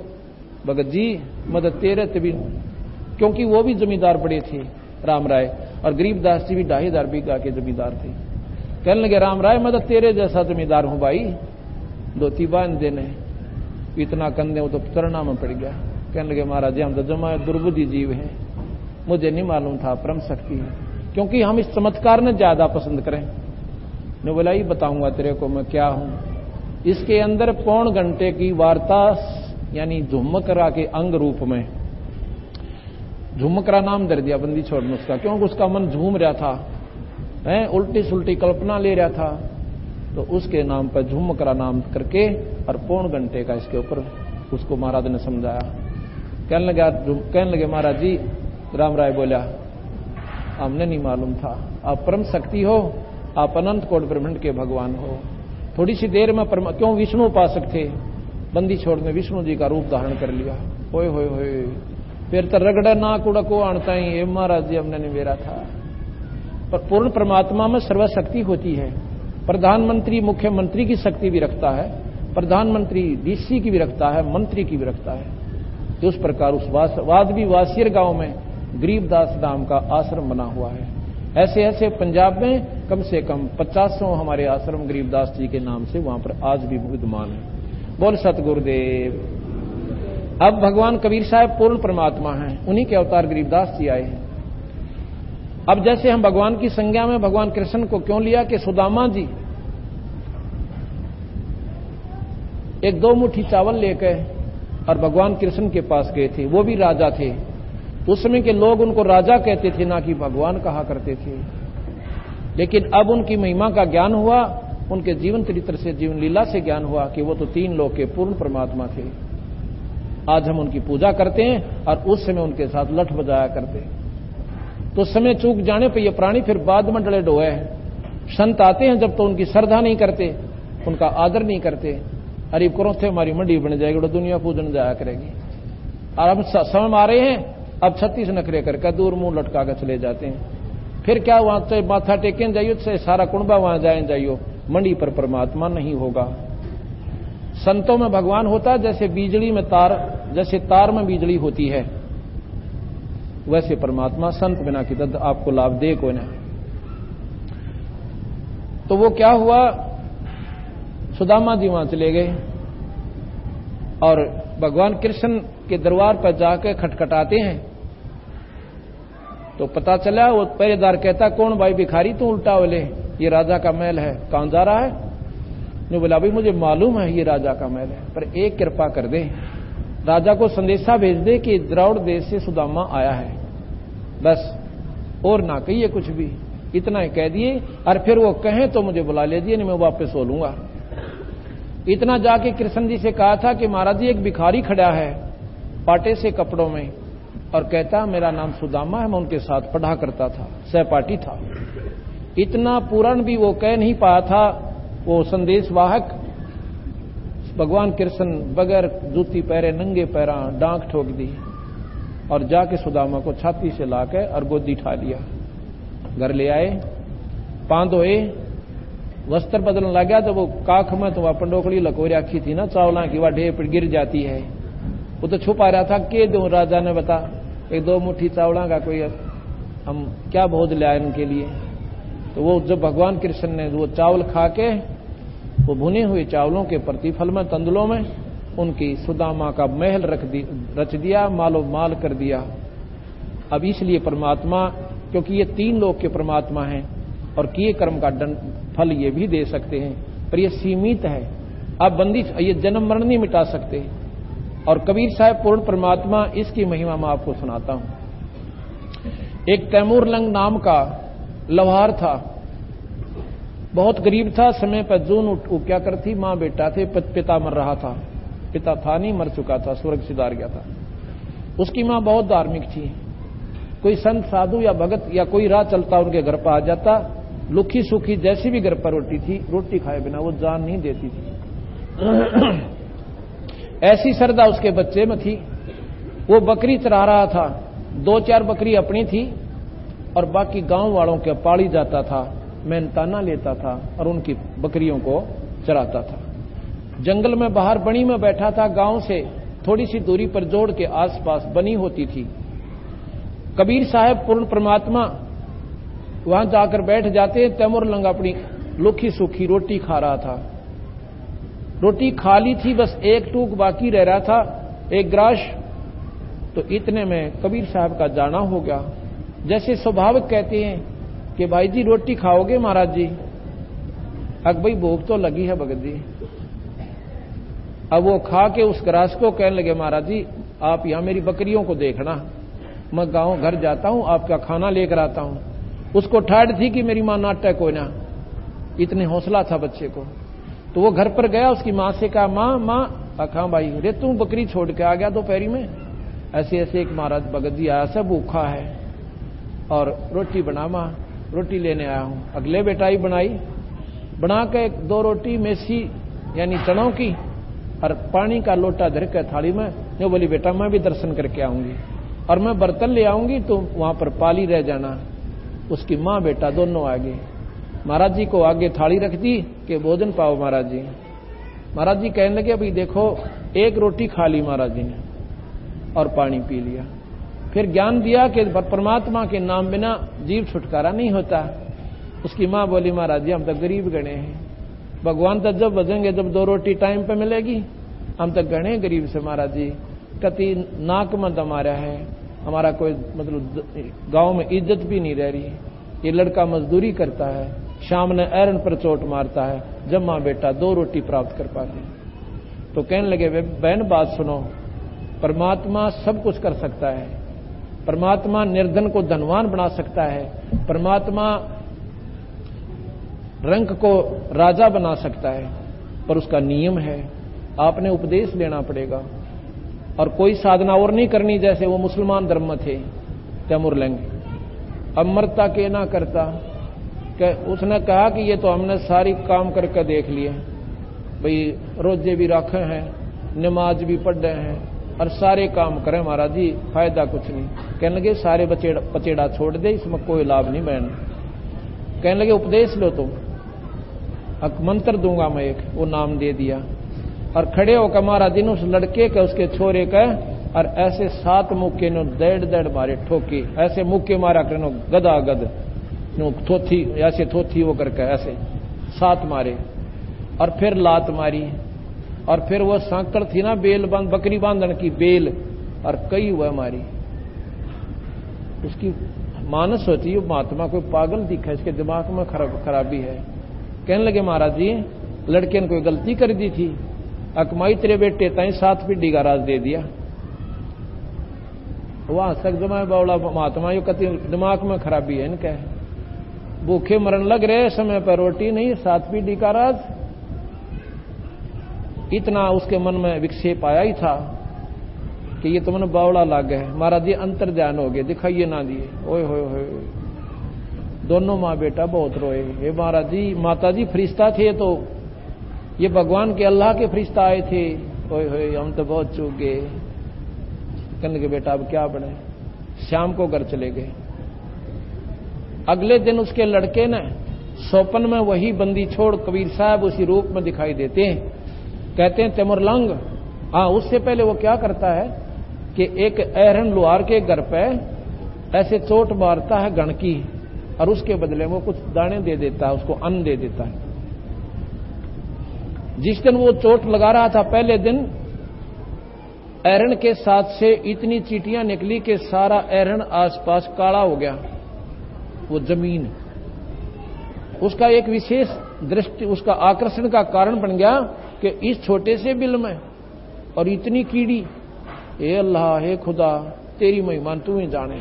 A: भगत जी, मदद तेरे तभी, क्योंकि वो भी जमींदार बड़े थे रामराय, और गरीबदास जी भी 2.5 बीघा के जमींदार थे। कहने लगे रामराय मदद तेरे जैसा जमींदार हूं भाई, धोती बांध देने। इतना कंधे वो तो चरणा में पड़ गया। कहने लगे महाराज जी हम तो जमा दुर्बुद्धि जीव हैं, मुझे नहीं मालूम था परम शक्ति है, क्योंकि हम इस चमत्कार ने ज्यादा पसंद करें। ने बोला ही बताऊंगा तेरे को मैं क्या हूं। इसके अंदर 1.25 घंटे की वार्ता, यानी झुमकरा के अंग रूप में, झुमकरा नाम दे दिया बंदी छोड़ने उसका, क्योंकि उसका मन झूम रहा था, उल्टी सुल्टी कल्पना ले रहा था, तो उसके नाम पर झुमकरा नाम करके और 1.25 घंटे का इसके ऊपर उसको महाराज ने समझाया। कहने लगे महाराज जी, रामराय बोला हमने नहीं मालूम था, आप परम शक्ति हो, आप अनंत कोट ब्रह्मांड के भगवान हो। थोड़ी सी देर में क्यों विष्णु उपासक थे, बंदी छोड़ में विष्णु जी का रूप धारण कर लिया। होए होए होए, फिर तो रगड़ा ना कुड़ा को आणता ही, ये महाराज जी हमने नहीं मेरा था। पर पूर्ण परमात्मा में सर्वशक्ति होती है। प्रधानमंत्री मुख्यमंत्री की शक्ति भी रखता है, प्रधानमंत्री डीसी की भी रखता है, मंत्री की भी रखता है। तो उस प्रकार उस वादवी वासियर गांव में गरीबदास नाम का आश्रम बना हुआ है। ऐसे ऐसे पंजाब में कम से कम 50 हमारे आश्रम गरीबदास जी के नाम से वहां पर आज भी विद्यमान है। बोल सतगुरुदेव। अब भगवान कबीर साहब पूर्ण परमात्मा हैं, उन्हीं के अवतार गरीबदास जी आए हैं। अब जैसे हम भगवान की संज्ञा में भगवान कृष्ण को क्यों लिया कि सुदामा जी 1-2 मुट्ठी चावल लेकर और भगवान कृष्ण के पास गए थे, वो भी राजा थे। उस समय के लोग उनको राजा कहते थे, ना कि भगवान कहा करते थे। लेकिन अब उनकी महिमा का ज्ञान हुआ, उनके जीवन चरित्र से, जीवन लीला से ज्ञान हुआ कि वो तो 3 लोक के पूर्ण परमात्मा थे। आज हम उनकी पूजा करते हैं और उस समय उनके साथ लठ बजाया करते हैं। तो समय चूक जाने पर ये प्राणी फिर बाद में डले डोए हैं। संत आते हैं जब तो उनकी श्रद्धा नहीं करते, उनका आदर नहीं करते, अरे करो थे हमारी मंडी बन जाएगी तो दुनिया पूजन जाया करेगी। और अब समय आ रहे हैं, अब 36 नखरे करके दूर मुंह लटका कर चले जाते हैं। फिर क्या वहां से माथा टेकन जाइयो, से सारा कुंबा वहां जाए जाइयो, मंडी पर परमात्मा नहीं होगा। संतों में भगवान होता जैसे बिजली में तार, जैसे तार में बिजली होती है, वैसे परमात्मा संत बिना की तद आपको लाभ दे कोई ना। तो वो क्या हुआ, सुदामा जी वहां चले गए और भगवान कृष्ण के दरबार पर जाकर खटखटाते हैं। तो पता चला, वो पहरेदार कहता कौन भाई भिखारी तू उल्टा बोले, ये राजा का महल है, कहां जा रहा है? ने बोला भाई मुझे मालूम है ये राजा का महल है, पर एक कृपा कर दे, राजा को संदेशा भेज दे कि द्रौड़ देश से सुदामा आया है, बस और ना कहिए कुछ भी, इतना ही कह दिए। और फिर वो कहें तो मुझे बुला लीजिए, नहीं मैं वापस हो लूंगा। इतना जाके कृष्ण जी से कहा था कि महाराज जी एक भिखारी खड़ा है पाटे से कपड़ों में, और कहता मेरा नाम सुदामा है, मैं उनके साथ पढ़ा करता था, सहपाठी था। इतना पूर्ण भी वो कह नहीं पाया था। वो संदेशवाहक भगवान कृष्ण बगैर जूती पहरे नंगे पैरा डांक ठोक दी और जाके सुदामा को छाती से लाके और गोदी ठा लिया, घर ले आए, पांव धोए, वस्त्र बदलने लगा। जब वो काख में तो वह पंडोकड़ी लकोर रखी थी ना चावला की, वह ढेर पर गिर जाती है, वो तो छुपा रहा था। के दो राजा ने बता, एक 2 मुट्ठी चावला का कोई हम क्या भोज ले आए उनके लिए। तो वो जब भगवान कृष्ण ने वो चावल खा के, वो भुने हुए चावलों के प्रतिफल में तंदुलों में उनकी सुदामा का महल रच दिया, मालो माल कर दिया। अब इसलिए परमात्मा, क्योंकि ये 3 लोक के परमात्मा हैं और किए कर्म का फल ये भी दे सकते हैं, पर ये सीमित है। आप बंदी ये जन्म मरण नहीं मिटा सकते। और कबीर साहब पूर्ण परमात्मा, इसकी महिमा मैं आपको सुनाता हूं। एक तैमूर लंग नाम का लवार था, बहुत गरीब था। समय पर जून क्या करती, मां बेटा थे, पिता मर रहा था, पिता था नहीं, मर चुका था, स्वर्ग सिधार गया था। उसकी मां बहुत धार्मिक थी, कोई संत साधु या भगत या कोई राह चलता उनके घर पर आ जाता, लुखी सूखी जैसी भी घर पर रोटी थी, रोटी खाए बिना वो जान नहीं देती थी। ऐसी श्रद्धा उसके बच्चे में थी। वो बकरी चरा रहा था, 2-4 बकरी अपनी थी और बाकी गांव वालों के पाली जाता था। मेहनताना लेता था और उनकी बकरियों को चराता था। जंगल में बाहर बनी में बैठा था, गांव से थोड़ी सी दूरी पर जोड़ के आसपास बनी होती थी। कबीर साहब पूर्ण परमात्मा वहां जाकर बैठ जाते। तैमूर लंग अपनी लुखी सूखी रोटी खा रहा था, रोटी खा ली थी, बस एक टूक बाकी रह रहा था, एक ग्रास। तो इतने में कबीर साहब का जाना हो गया। जैसे स्वाभाविक कहते हैं कि भाई जी रोटी खाओगे महाराज जी? अब भाई भूख तो लगी है भगत जी। अब वो खा के उस ग्रास को कहने लगे, महाराज जी आप यहां मेरी बकरियों को देखना, मैं गांव घर जाता हूं, आपका खाना लेकर आता हूं। उसको ठाड़ थी कि मेरी मां नाटक कोई ना, इतने हौसला था बच्चे को। तो वो घर पर गया, उसकी मां से कहा, मां अखा भाई रे तू बकरी छोड़ के आ गया दोपहरी में? ऐसे ऐसे एक महाराज भगत जी आया, सब भूखा है और रोटी बना मां, रोटी लेने आया हूं। अगले बेटा ही बनाई, बना के 2 रोटी मेसी यानी चनों की और पानी का लोटा धर के थाली में। जो बोली बेटा मैं भी दर्शन करके आऊंगी और मैं बर्तन ले आऊंगी, तो वहां पर पाली रह जाना। उसकी मां बेटा दोनों आगे, महाराज जी को आगे थाली रख दी कि भोजन पाओ महाराज जी। महाराज जी कहने लगे भाई देखो, एक रोटी खा ली महाराज जी ने और पानी पी लिया। फिर ज्ञान दिया कि परमात्मा के नाम बिना जीव छुटकारा नहीं होता। उसकी मां बोली महाराज जी हम तो गरीब गणे हैं, भगवान तो जब बजेंगे जब 2 रोटी टाइम पे मिलेगी, हम तो गणे गरीब से महाराज जी, कति नाक में दम आ रहा है, हमारा कोई मतलब गांव में इज्जत भी नहीं रह रही। ये लड़का मजदूरी करता है, शाम ने ऐरन पर चोट मारता है, जब मां बेटा 2 रोटी प्राप्त कर पाते। तो कहने लगे बहन बात सुनो, परमात्मा सब कुछ कर सकता है, परमात्मा निर्धन को धनवान बना सकता है, परमात्मा रंक को राजा बना सकता है, पर उसका नियम है, आपने उपदेश लेना पड़ेगा और कोई साधना और नहीं करनी। जैसे वो मुसलमान धर्म में थे तैमूर लंग, अमरता के ना करता, उसने कहा कि ये तो हमने सारी काम करके देख लिए, भाई रोजे भी रखे हैं, नमाज भी पढ़ रहे हैं और सारे काम करें महाराज जी, फायदा कुछ नहीं। कहने लगे सारे पचेड़ा छोड़ दे, इसमें कोई लाभ नहीं बहन। कहने लगे उपदेश लो तुम, मंत्र दूंगा मैं एक, वो नाम दे दिया और खड़े होकर महाराज जी ने उस लड़के के उसके छोरे का और ऐसे 7 मुक्के नो दड़ मारे ठोके, ऐसे मुक्के मारा करनो गदा गद नो थोथी, ऐसे थोथी वो करके ऐसे 7 मारे और फिर लात मारी और फिर वो सांकड़ थी ना बेल बांध, बकरी बांधन की बेल, और कई हुआ मारी। उसकी मानस होती है महात्मा कोई पागल दिखा, इसके दिमाग में खराबी है। कहने लगे महाराज जी लड़के ने कोई गलती कर दी थी, अकमाई तेरे बेटे ताई 7 पीढ़ी का राज दे दिया। वहां तक जमा बावला महात्मा यो कति दिमाग में खराबी है इनके, भूखे मरण लग रहे समय पर रोटी नहीं, 7 पीढ़ी का राज। इतना उसके मन में विक्षेप आया ही था कि ये तो मन बावड़ा लाग गए। महाराज जी अंतर ध्यान हो गए, दिखाइए ना दिए। ओए होए होए, दोनों माँ बेटा बहुत रोए। हे महाराज जी, माता जी फरिश्ता थे तो ये भगवान के अल्लाह के फरिश्ता आए थे। ओए होए, हम तो बहुत चूक गए। कहने के बेटा अब क्या बने। शाम को घर चले गए। अगले दिन उसके लड़के ने स्वप्न में वही बंदी छोड़ कबीर साहब उसी रूप में दिखाई देते हैं। कहते हैं तिमुरलंग। हाँ, उससे पहले वो क्या करता है कि एक एहरन लुहार के घर पे ऐसे चोट मारता है गण की, और उसके बदले वो कुछ दाने दे देता है, उसको अन्न दे देता है। जिस दिन वो चोट लगा रहा था पहले दिन, एहरन के साथ से इतनी चींटियां निकली कि सारा एहरन आसपास काला हो गया। वो जमीन उसका एक विशेष दृष्टि, उसका आकर्षण का कारण बन गया कि इस छोटे से बिल में और इतनी कीड़ी। हे अल्लाह, हे खुदा, तेरी महिमा तू ही जाने।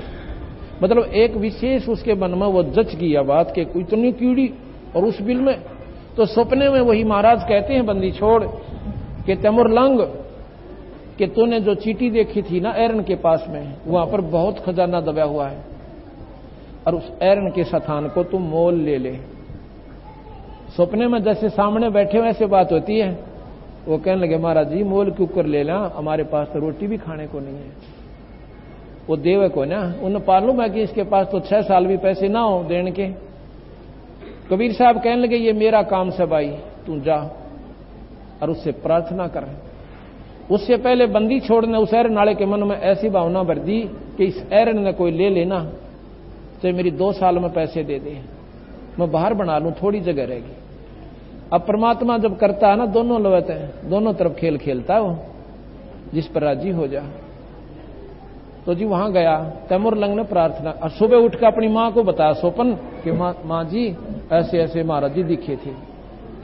A: मतलब एक विशेष उसके मन में वो जच गई बात कि इतनी कीड़ी और उस बिल में। तो सपने में वही महाराज कहते हैं बंदी छोड़ कि तिमुरलंग, कि तूने जो चींटी देखी थी ना एरन के पास में, वहां पर बहुत खजाना दबा हुआ है और उस एरन के स्थान को तुम मोल ले ले। सपने में जैसे सामने बैठे हुए ऐसे बात होती है। वो कहने लगे महाराज जी मोल क्यों कर लेना, हमारे पास तो रोटी भी खाने को नहीं है। वो देवे को ना उन्हें मालूम है कि इसके पास तो 6 साल भी पैसे ना हो देने के। कबीर साहब कहने लगे ये मेरा काम से भाई, तू जा और उससे प्रार्थना कर। उससे पहले बंदी छोड़ने उस एरन नाले के मन में ऐसी भावना भर दी कि इस एरन ने कोई ले लेना तो मेरी 2 साल में पैसे दे दे, मैं बाहर बना लूं, थोड़ी जगह रहेगी। अब परमात्मा जब करता है ना, दोनों लवते हैं, दोनों तरफ खेल खेलता है वो, जिस पर राजी हो जा। तो जी वहां गया, तिमुरलंग ने प्रार्थना, और सुबह उठकर अपनी मां को बताया स्वप्न कि मां जी ऐसे ऐसे महाराज जी दिखे थे।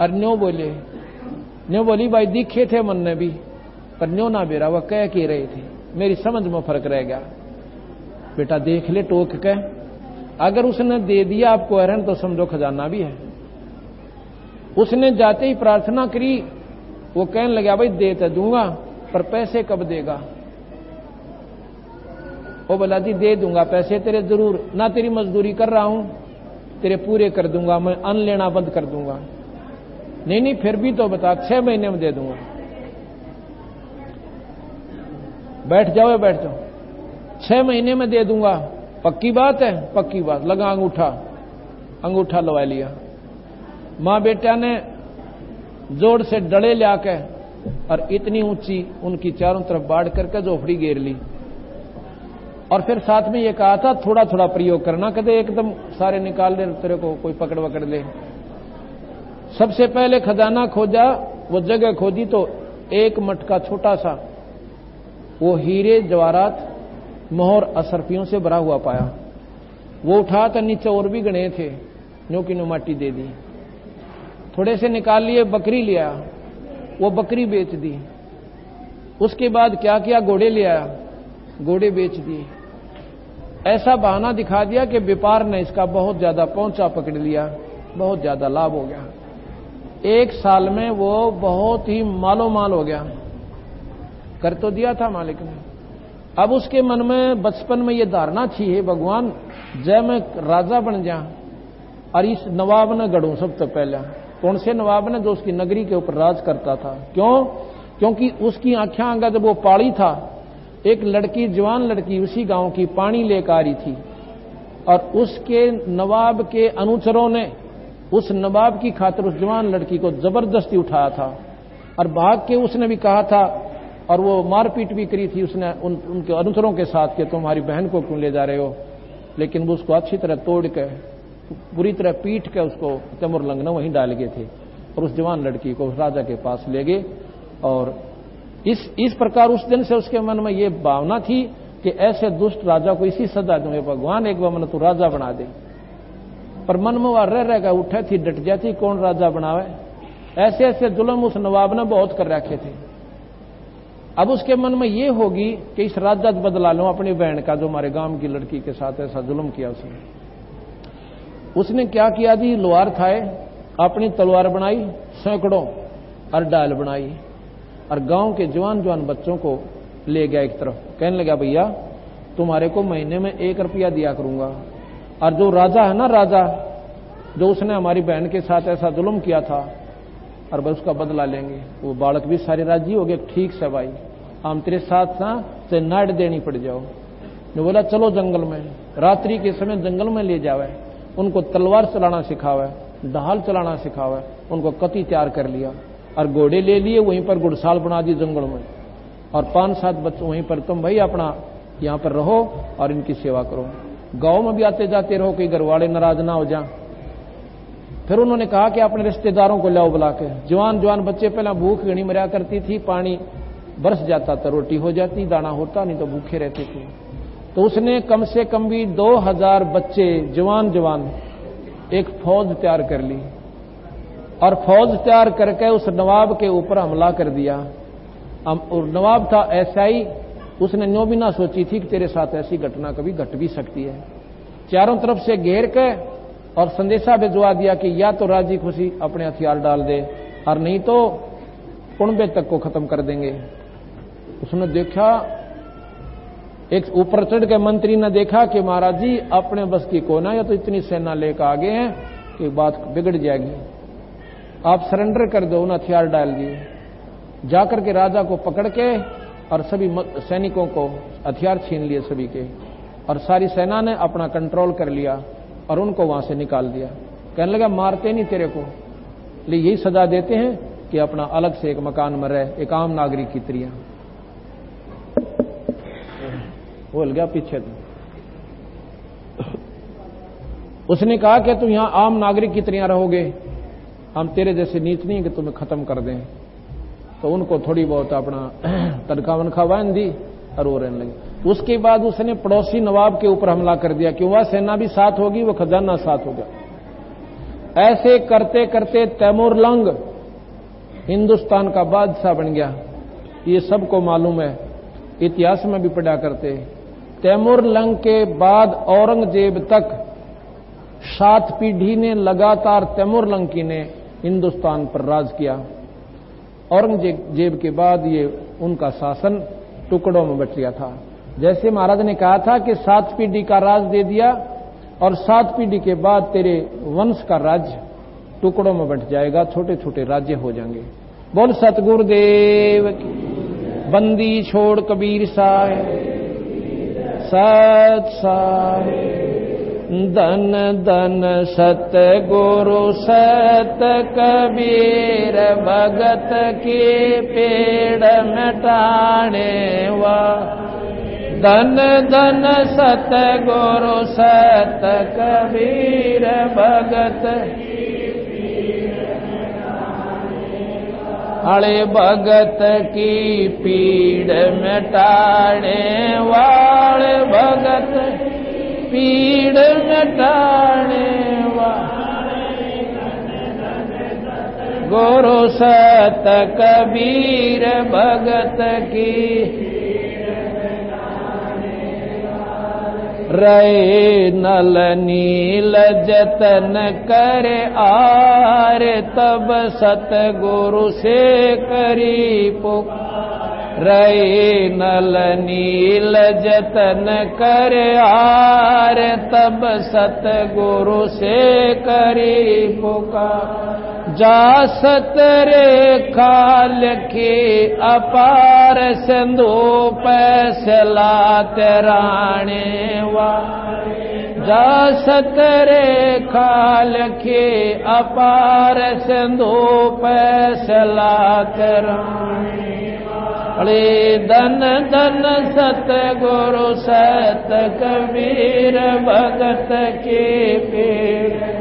A: और न्यो बोली भाई दिखे थे मन ने भी, पर न्यो ना बेरा वह कह के रहे थे, मेरी समझ में फर्क रह गया। बेटा देख ले टोक के, अगर उसने दे दिया आपको एरन तो समझो खजाना भी है। उसने जाते ही प्रार्थना करी। वो कहने लगा भाई दे तो दूंगा पर पैसे कब देगा। वो बोला जी दे दूंगा पैसे तेरे जरूर, ना तेरी मजदूरी कर रहा हूं, तेरे पूरे कर दूंगा, मैं अन्न लेना बंद कर दूंगा। नहीं फिर भी तो बता, 6 महीने में दे दूंगा। बैठ जाओ 6 महीने में दे दूंगा। पक्की बात है? पक्की बात। लगा अंगूठा लगा लिया। मां बेटा ने जोर से डले लाके और इतनी ऊंची उनकी चारों तरफ बाढ़ करके झोपड़ी घेर ली। और फिर साथ में ये कहा था थोड़ा थोड़ा प्रयोग करना, कहते एकदम सारे निकाल ले तेरे को कोई पकड़ ले। सबसे पहले खजाना खोजा, वो जगह खोदी तो एक मटका छोटा सा वो हीरे जवाहरात मोहर असरफियों से भरा हुआ पाया। वो उठा तो नीचे और भी गणे थे, न्यों की माटी दे दी। थोड़े से निकाल लिए, बकरी लिया, वो बकरी बेच दी। उसके बाद क्या किया, घोड़े ले आया, घोड़े बेच दिए। ऐसा बहाना दिखा दिया कि व्यापार ने इसका बहुत ज्यादा पहुंचा पकड़ लिया, बहुत ज्यादा लाभ हो गया। 1 साल में वो बहुत ही मालो माल हो गया। कर तो दिया था मालिक ने। अब उसके मन में बचपन में ये धारणा थी, है भगवान जय मैं राजा बन जा और इस नवाब ने गढ़ूं सब तो पहले, कौन से नवाब ने? जो उसकी नगरी के ऊपर राज करता था। क्यों? क्योंकि उसकी आंखें आंगा जब वो पाली था, एक लड़की, जवान लड़की उसी गांव की पानी लेकर आ रही थी और उसके नवाब के अनुचरों ने उस नवाब की खातिर उस जवान लड़की को जबरदस्ती उठाया था और भाग के उसने भी कहा था और वो मारपीट भी करी थी उसने उनके अनुचरों के साथ कि तुम्हारी बहन को क्यों ले जा रहे हो। लेकिन वो उसको अच्छी तरह तोड़ के, पूरी तरह पीट के उसको तैमूरलंग ने वहीं डाल गए थे और उस जवान लड़की को उस राजा के पास ले गए। और इस प्रकार उस दिन से उसके मन में ये भावना थी कि ऐसे दुष्ट राजा को इसी सजा दूंगे भगवान, एक बार मन तो राजा बना दे। पर मन में वह रह गया, उठे थी, डट जाती, कौन राजा बनावे। ऐसे ऐसे जुल्म उस नवाब ने बहुत कर रखे थे। अब उसके मन में ये होगी कि इस राजा बदला लूं अपनी बहन का, जो हमारे गांव की लड़की के साथ ऐसा जुल्म किया उसने क्या किया जी? लोहार थाए, अपनी तलवार बनाई, सैकड़ों और डाल बनाई और गांव के जवान जवान बच्चों को ले गया एक तरफ। कहने लगा भैया तुम्हारे को महीने में 1 रुपया दिया करूंगा और जो राजा है ना, राजा जो उसने हमारी बहन के साथ ऐसा जुल्म किया था और बस उसका बदला लेंगे। वो बालक भी सारे राजी हो गए, ठीक से भाई हम तेरे साथ ना से नाड़ देनी पड़ जाओ। ने बोला चलो जंगल में, रात्रि के समय जंगल में ले जावे, उनको तलवार चलाना सिखावे, ढाल चलाना सिखावे, उनको कती तैयार कर लिया और घोड़े ले लिए, वहीं पर घुड़साल बना दी जंगल में और 5-7 बच्चे वहीं पर, तुम भाई अपना यहां पर रहो और इनकी सेवा करो। गांव में भी आते जाते रहो, कोई घर वाले नाराज ना हो जा। फिर उन्होंने कहा कि अपने रिश्तेदारों को लाओ बुला के। जवान जवान बच्चे, पहले भूख घनी मरा करती थी, पानी बरस जाता था, रोटी हो जाती, दाना होता नहीं तो भूखे रहते थे। तो उसने कम से कम भी 2000 बच्चे जवान जवान एक फौज तैयार कर ली और फौज तैयार करके उस नवाब के ऊपर हमला कर दिया। और नवाब था ऐसा ही, उसने न्यों भी ना सोची थी कि तेरे साथ ऐसी घटना कभी घट भी सकती है। चारों तरफ से घेर के और संदेशा भिजवा दिया कि या तो राजी खुशी अपने हथियार डाल दे और नहीं तो कुंबे तक को खत्म कर देंगे। उसने देखा, एक ऊपर चढ़ के मंत्री ने देखा कि महाराज जी अपने बस की कोना, या तो इतनी सेना लेकर आगे हैं कि बात बिगड़ जाएगी, आप सरेंडर कर दो। उन्हें हथियार डाल दिए, जाकर के राजा को पकड़ के और सभी सैनिकों को हथियार छीन लिए सभी के, और सारी सेना ने अपना कंट्रोल कर लिया और उनको वहां से निकाल दिया। कहने लगा मारते नहीं तेरे को, ले यही सजा देते हैं कि अपना अलग से एक मकान में रहे, एक आम नागरिक की तरह। बोल गया पीछे तो उसने कहा कि तुम यहां आम नागरिक की तरह रहोगे, हम तेरे जैसे नीच नहीं कि तुम्हें खत्म कर दें। तो उनको थोड़ी बहुत अपना तनखा वनखा बांध दी और वो रहने लगे। उसके बाद उसने पड़ोसी नवाब के ऊपर हमला कर दिया, क्यों? वह सेना भी साथ होगी, वो खजाना साथ होगा। ऐसे करते करते तैमूरलंग हिंदुस्तान का बादशाह बन गया। ये सबको मालूम है, इतिहास में भी पढ़ा करते। तैमूरलंग के बाद औरंगजेब तक 7 पीढ़ी ने लगातार तैमूरलंग की ने हिंदुस्तान पर राज किया। औरंगजेब के बाद ये उनका शासन टुकड़ों में बट गया था। जैसे महाराज ने कहा था कि 7 पीढ़ी का राज दे दिया और 7 पीढ़ी के बाद तेरे वंश का राज्य टुकड़ों में बट जाएगा, छोटे छोटे राज्य हो जाएंगे। बोल सतगुरुदेव की। बंदी छोड़ कबीर साहेब, सत साहेब, धन धन सत गुरु सत कबीर, भगत के पेड़ मिटाने वा। धन धन सत गुरु सत कबीर, भगत अरे भगत की पीड़ मिटाने वाले, भगत पीड़ मिटाने वाले, गुरु सत कबीर, भगत की रहे नल नील जतन करे आर, तब सतगुरु से करी पुकार। रहे नल नील जतन करे आर, तब सतगुरु से करी पुकार। जा सतरेखा लिखे अपार सिंधु पैसला तेराणे वाले जा सतरेखा लिखे अपार सिंधु पैसला तेराणे वाले धन धन सतगुरु सत कबीर भगत के पेड़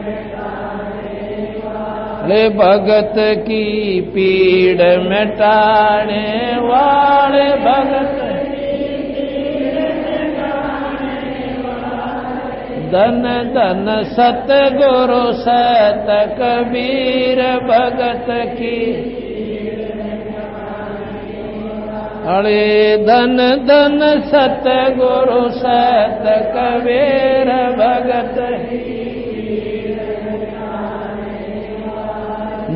A: भगत की पीड़ मिटाने वाले भगत धन धन सतगुरु सत कबीर भगत की अरे धन धन सतगुरु सत कबीर भगत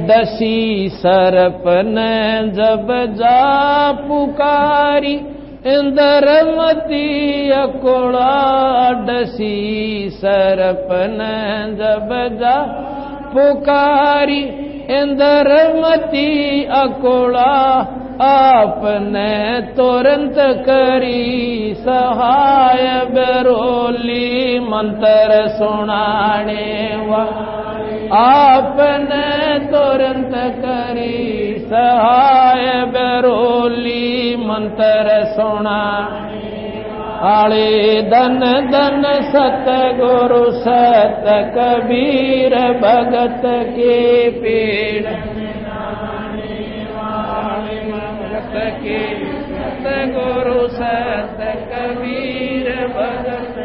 A: दसी सरप ने जब जा पुकारी इंद्रमती अकोड़ा दसी सरप ने जब जा पुकारी इंद्रमती अकोड़ा आपने तुरंत करी सहाय बरोली मंत्र सुनाने वाले आपने तुरंत करी सहाय बरोली मंत्र सुना आले धन धन सतगुरु सत कबीर भगत के पेड़ भगत के सतगुरु सत कबीर भगत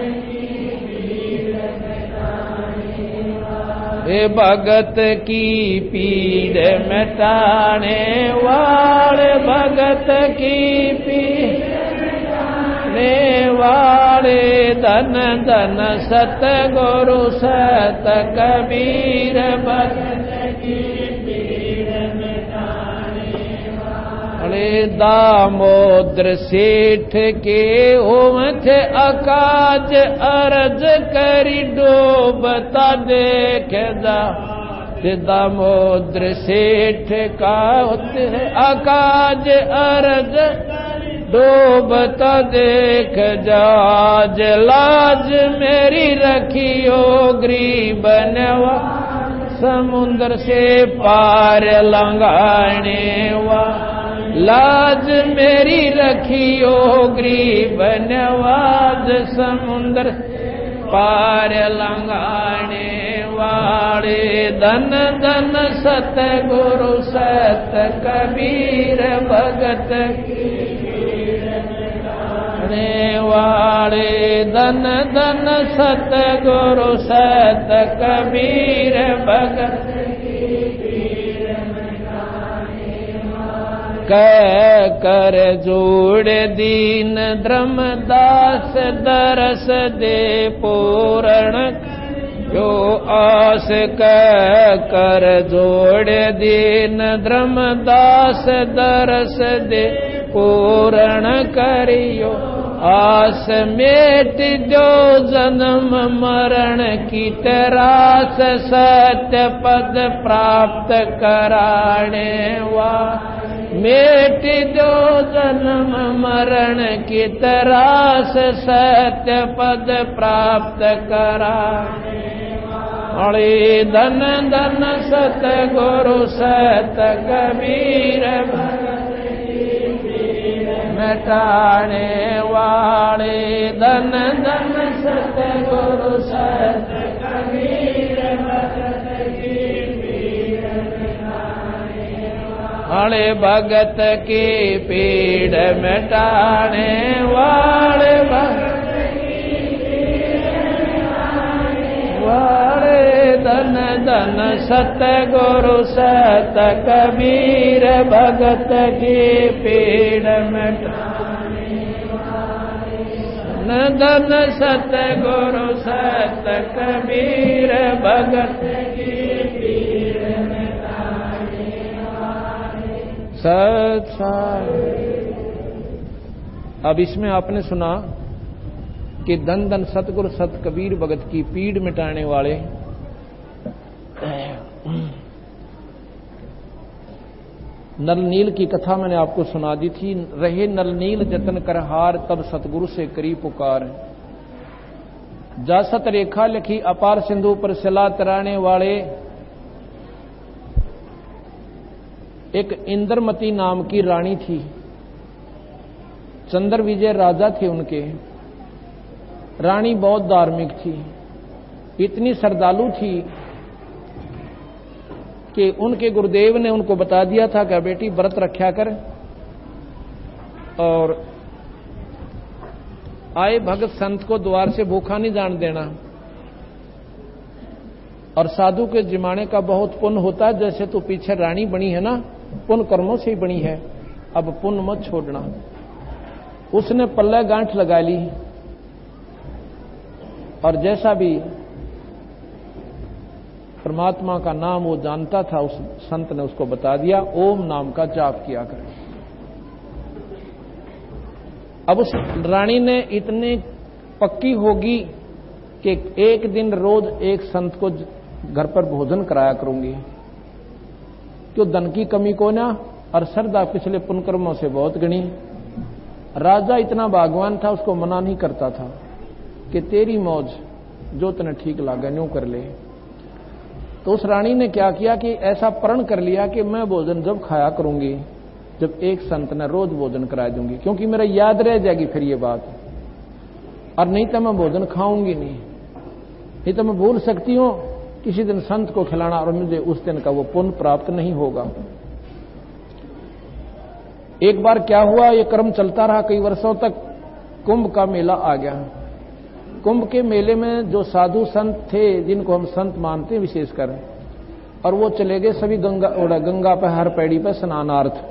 A: भगत की पीड़ मिटाने वाले भगत की पीड़ वाले धन धन सतगुरु सत कबीर भगत की पीड़ मिटाने वाले दामोदर सेठ के ओम थे अकाज अर्ज करी डूबता देख जा दामोदर सेठ का अकाज अर्ज डूबता देख जाज लाज मेरी रखियो गरीब नवा समुद्र से पार लंघाने वा लाज मेरी रखियो गरीब नवाज समुद्र पार लंघाने वाले धन धन सतगुरु सत कबीर भगत वाले धन धन सतगुरु सत कबीर भगत कह कर जोड़ दीन धर्मदास दरस दे पूर्ण जो आस कह कर जोड़ दीन धर्मदास दरस दे पूर्ण करियो आस मेट जो जन्म मरण की तरास सत्य पद प्राप्त कराने वा मेट जो जन्म मरण की तरास सत्य पद प्राप्त कराने वाले धन धन सतगुरु सत कबीर मिटाने वाले धन धन सतगुरु सत कबीर भगत की पीड़ मिटाने वाले भगत की पीड़ मिटाने वाले धन धन सतगुरु सत कबीर भगत की पीड़ मिटाने वाले धन सतगुरु सत कबीर भगत की पीड़ मिटाने वाले सत। अब इसमें आपने सुना कि धन धन सतगुरु सत कबीर भगत की पीड़ मिटाने वाले नल नील की कथा मैंने आपको सुना दी थी। रहे नल नील जतन कर हार, तब सतगुरु से करी पुकार। जा सत रेखा लिखी अपार सिंधु पर सिला तराने वाले एक इंद्रमती नाम की रानी थी। चंद्र विजय राजा थे उनके। रानी बहुत धार्मिक थी, इतनी श्रद्धालु थी कि उनके गुरुदेव ने उनको बता दिया था कि बेटी व्रत रखा कर और आए भगत संत को द्वार से भूखा नहीं जान देना। और साधु के जिमाने का बहुत पुण्य होता है। जैसे तू पीछे रानी बनी है ना, पुण्य कर्मों से ही बनी है, अब पुण्य मत छोड़ना। उसने पल्ले गांठ लगा ली और जैसा भी परमात्मा का नाम वो जानता था, उस संत ने उसको बता दिया, ओम नाम का जाप किया करें। अब उस रानी ने इतनी पक्की होगी कि एक दिन रोज एक संत को घर पर भोजन कराया करूंगी, क्यों धन की कमी को ना, और श्रद्धा पिछले पुण्यकर्मों से बहुत गणी। राजा इतना भागवान था, उसको मना नहीं करता था कि तेरी मौज, जो तने ठीक लागे न्यू कर ले। तो उस रानी ने क्या किया कि ऐसा प्रण कर लिया कि मैं भोजन जब खाया करूंगी जब एक संत ने रोज भोजन करा दूंगी, क्योंकि मेरा याद रह जाएगी फिर ये बात। और नहीं तो मैं भोजन खाऊंगी नहीं तो मैं भूल सकती हूं किसी दिन संत को खिलाना और मुझे उस दिन का वो पुण्य प्राप्त नहीं होगा। एक बार क्या हुआ, ये क्रम चलता रहा कई वर्षों तक। कुंभ का मेला आ गया। कुंभ के मेले में जो साधु संत थे, जिनको हम संत मानते हैं विशेषकर, और वो चले गए सभी गंगा पर हर पैड़ी पर स्नानार्थ।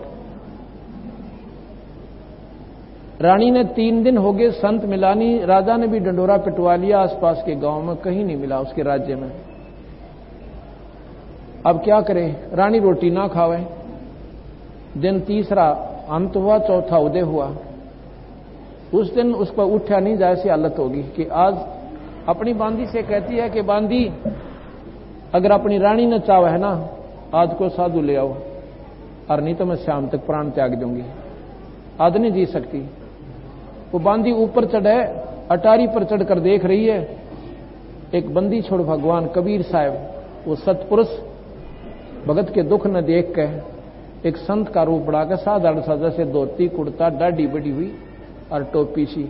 A: रानी ने 3 दिन हो गए संत मिला नहीं। राजा ने भी डंडोरा पिटवा लिया, आसपास के गांव में कहीं नहीं मिला उसके राज्य में। अब क्या करे, रानी रोटी ना खावे। दिन तीसरा अंत हुआ, चौथा उदय हुआ। उस दिन उस पर उठा नहीं जाए ऐसी हालत होगी कि आज अपनी बांदी से कहती है कि बांदी, अगर अपनी रानी ने चाहा है ना, आज को साधु ले आओ, और नहीं तो मैं शाम तक प्राण त्याग दूंगी, आज नहीं जी सकती। वो बांदी ऊपर चढ़े, अटारी पर चढ़कर देख रही है, एक बंदी छोड़ भगवान कबीर साहब, वो सतपुरुष भगत के दुख न देख के एक संत का रूप बढ़ाकर साधारण सा, जैसे धोती कुर्ता, दाढ़ी बड़ी हुई और टोपी सी,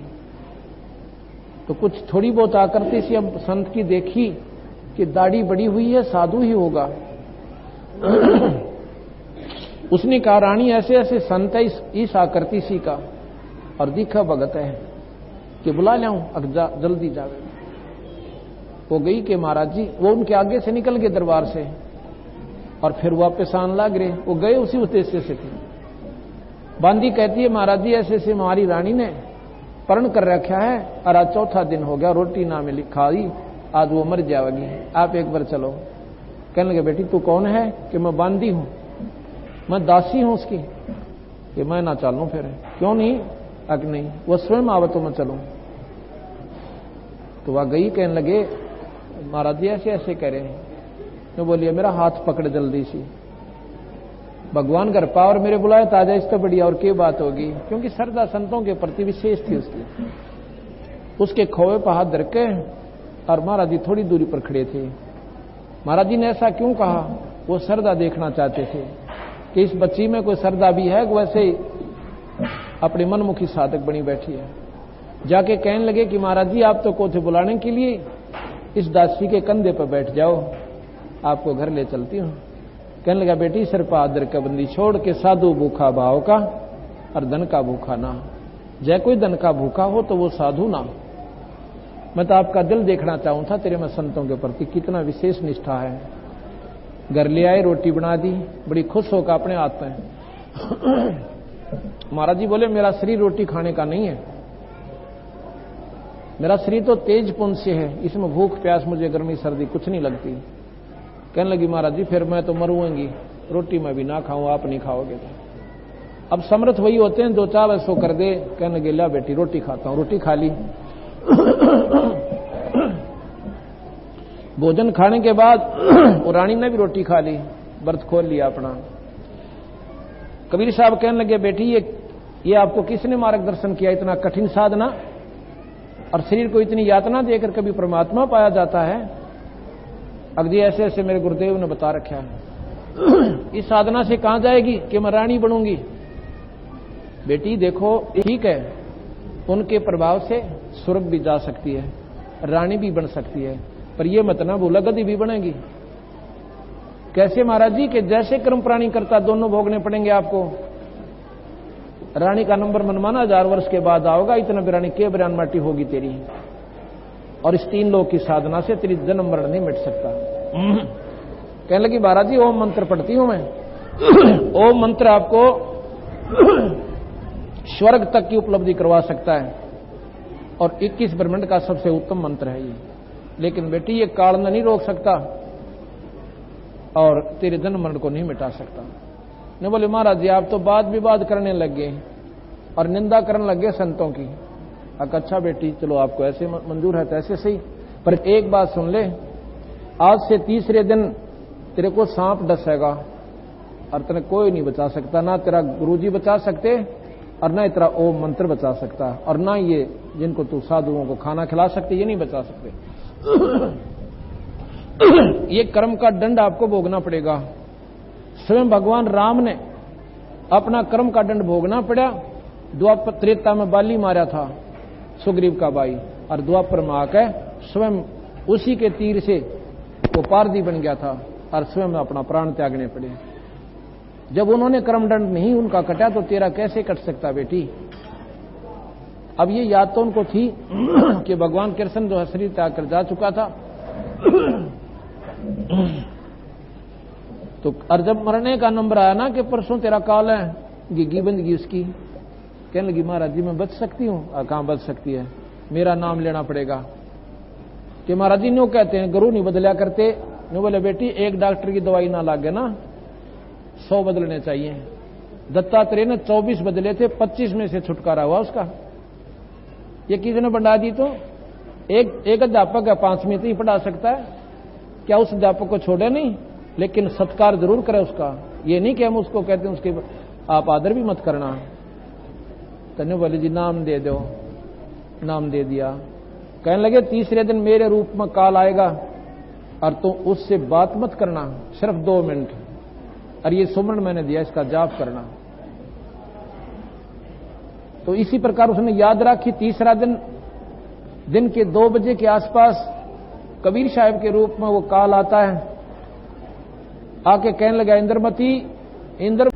A: तो कुछ थोड़ी बहुत आकृति सी अब संत की देखी कि दाढ़ी बड़ी हुई है, साधु ही होगा। उसने कहा, रानी ऐसे ऐसे संत है इस आकृति सी का और दिखा भगत है कि बुला लाऊं, जल्दी जावे। वो गई कि महाराज जी, वो उनके आगे से निकल गए दरबार से और फिर वापस आने लग रहे। वो गए उसी उद्देश्य से थे। बांदी कहती है, महाराज जी ऐसे से हमारी रानी ने प्रण कर रखा है और आज चौथा दिन हो गया, रोटी ना मिली खाई, आज वो मर जाएगी, आप एक बार चलो। कहने लगे, बेटी तू कौन है? कि मैं बांदी हूं, मैं दासी हूं उसकी। कि मैं ना चलूं फिर। क्यों नहीं? अग नहीं, वो स्वयं आवे तो मैं चलूं। तो वह गई, कहने लगे, महाराज जी ऐसे ऐसे कह रहे हैं। मैं बोलिए, मेरा हाथ पकड़ जल्दी सी, भगवान घर पा और मेरे बुलाए ताजा, इस तो बढ़िया और क्या बात होगी। क्योंकि श्रद्धा संतों के प्रति विशेष थी उसकी। उसके खोए पर हाथ धर के और महाराज जी थोड़ी दूरी पर खड़े थे। महाराज जी ने ऐसा क्यों कहा? वो श्रद्धा देखना चाहते थे कि इस बच्ची में कोई श्रद्धा भी है, वैसे अपने मनमुखी साधक बनी बैठी है। जाके कहने लगे कि महाराज जी आप तो को थे बुलाने के लिए, इस दासी के कंधे पर बैठ जाओ, आपको घर ले चलती हूं। कहने लगा, बेटी सिर पर आदर का बंदी छोड़ के साधु भूखा भाव का और धन का भूखा ना। जय कोई धन का भूखा हो तो वो साधु ना। मैं तो आपका दिल देखना चाहूं था, तेरे में संतों के प्रति कितना विशेष निष्ठा है। घर ले आए, रोटी बना दी, बड़ी खुश होकर अपने हाथ में। महाराज जी बोले, मेरा शरीर रोटी खाने का नहीं है, मेरा शरीर तो तेज पुंज से है, इसमें भूख प्यास मुझे गर्मी सर्दी कुछ नहीं लगती। कहने लगी, महाराज जी फिर मैं तो मरूंगी, रोटी मैं भी ना खाऊं, आप नहीं खाओगे तो। अब समर्थ वही होते हैं, दो चार ऐसो कर दे। कहने लगे, ला बेटी रोटी खाता हूं। रोटी खा ली। भोजन खाने के बाद वो रानी ने भी रोटी खा ली, व्रत खोल लिया अपना। कबीर साहब कहने लगे, बेटी ये आपको किसने मार्गदर्शन किया? इतना कठिन साधना और शरीर को इतनी यातना देकर कभी परमात्मा पाया जाता है? अगदी ऐसे ऐसे मेरे गुरुदेव ने बता रखा है। इस साधना से कहां जाएगी कि मैं रानी बनूंगी? बेटी देखो, ठीक है, उनके प्रभाव से स्वर्ग भी जा सकती है, रानी भी बन सकती है, पर यह मत ना भूला गद्दी भी बनेगी। कैसे महाराज जी? कि जैसे कर्म प्राणी करता दोनों भोगने पड़ेंगे आपको। रानी का नंबर मनमाना 1000 वर्ष के बाद आओगा, इतना बिरानी के बिरान माटी होगी तेरी, और इस 3 लोक की साधना से तेरी जन्म मरण नहीं मिट सकता। कहने लगी, महाराज जी ओम मंत्र पढ़ती हूं मैं। ओम मंत्र आपको स्वर्ग तक की उपलब्धि करवा सकता है और 21 ब्रह्मांड का सबसे उत्तम मंत्र है ये। लेकिन बेटी ये काल नहीं रोक सकता और तेरे जन्म मरण को नहीं मिटा सकता। ने बोले, महाराज जी आप तो वाद विवाद करने लग गए और निंदा करने लग गए संतों की। अच्छा बेटी, चलो आपको ऐसे मंजूर है तो ऐसे सही, पर एक बात सुन ले, आज से तीसरे दिन तेरे को सांप डसेगा और तेरे कोई नहीं बचा सकता, ना तेरा गुरुजी बचा सकते और ना तेरा ओम मंत्र बचा सकता, और ना ये जिनको तू साधुओं को खाना खिला सकते, ये नहीं बचा सकते। ये कर्म का दंड आपको भोगना पड़ेगा। स्वयं भगवान राम ने अपना कर्म का दंड भोगना पड़ा। द्वापर त्रेता में बाली मारा था सुग्रीव का भाई, और द्वापर में आकर स्वयं उसी के तीर से वो पारदी बन गया था और स्वयं अपना प्राण त्यागने पड़े। जब उन्होंने कर्मदंड नहीं उनका कटा तो तेरा कैसे कट सकता बेटी? अब ये याद तो उनको थी कि भगवान कृष्ण जो है शरीर त्याग कर जा चुका था। तो और जब मरने का नंबर आया ना कि परसों तेरा काल है, गिग्गी बंदगी उसकी, कहने लगी महाराज जी मैं बच सकती हूँ? कहां बच सकती है, मेरा नाम लेना पड़ेगा। कि महाराज जी न्यू कहते हैं गुरु नहीं बदलिया करते। न्यू बोले, बेटी एक डॉक्टर की दवाई ना लागे ना, 100 बदलने चाहिए। दत्तात्रेय ने 24 बदले थे, 25 में से छुटकारा हुआ उसका। ये किसने बढ़ा दी? तो एक अध्यापक है 5वीं तक ही पढ़ा सकता है, क्या उस अध्यापक को छोड़े नहीं? लेकिन सत्कार जरूर करे उसका। ये नहीं कि हम उसको कहते हैं उसके आप आदर भी मत करना। तन्ने बोले जी नाम दे दो, नाम दे दिया। कहने लगे तीसरे दिन मेरे रूप में काल आएगा और तो उससे बात मत करना, सिर्फ 2 मिनट, और ये सुमरण मैंने दिया इसका जाप करना। तो इसी प्रकार उसने याद रखी। तीसरा दिन के 2 बजे के आसपास कबीर साहब के रूप में वो काल आता है। आके कहने लगा इंद्रमती, इंद्र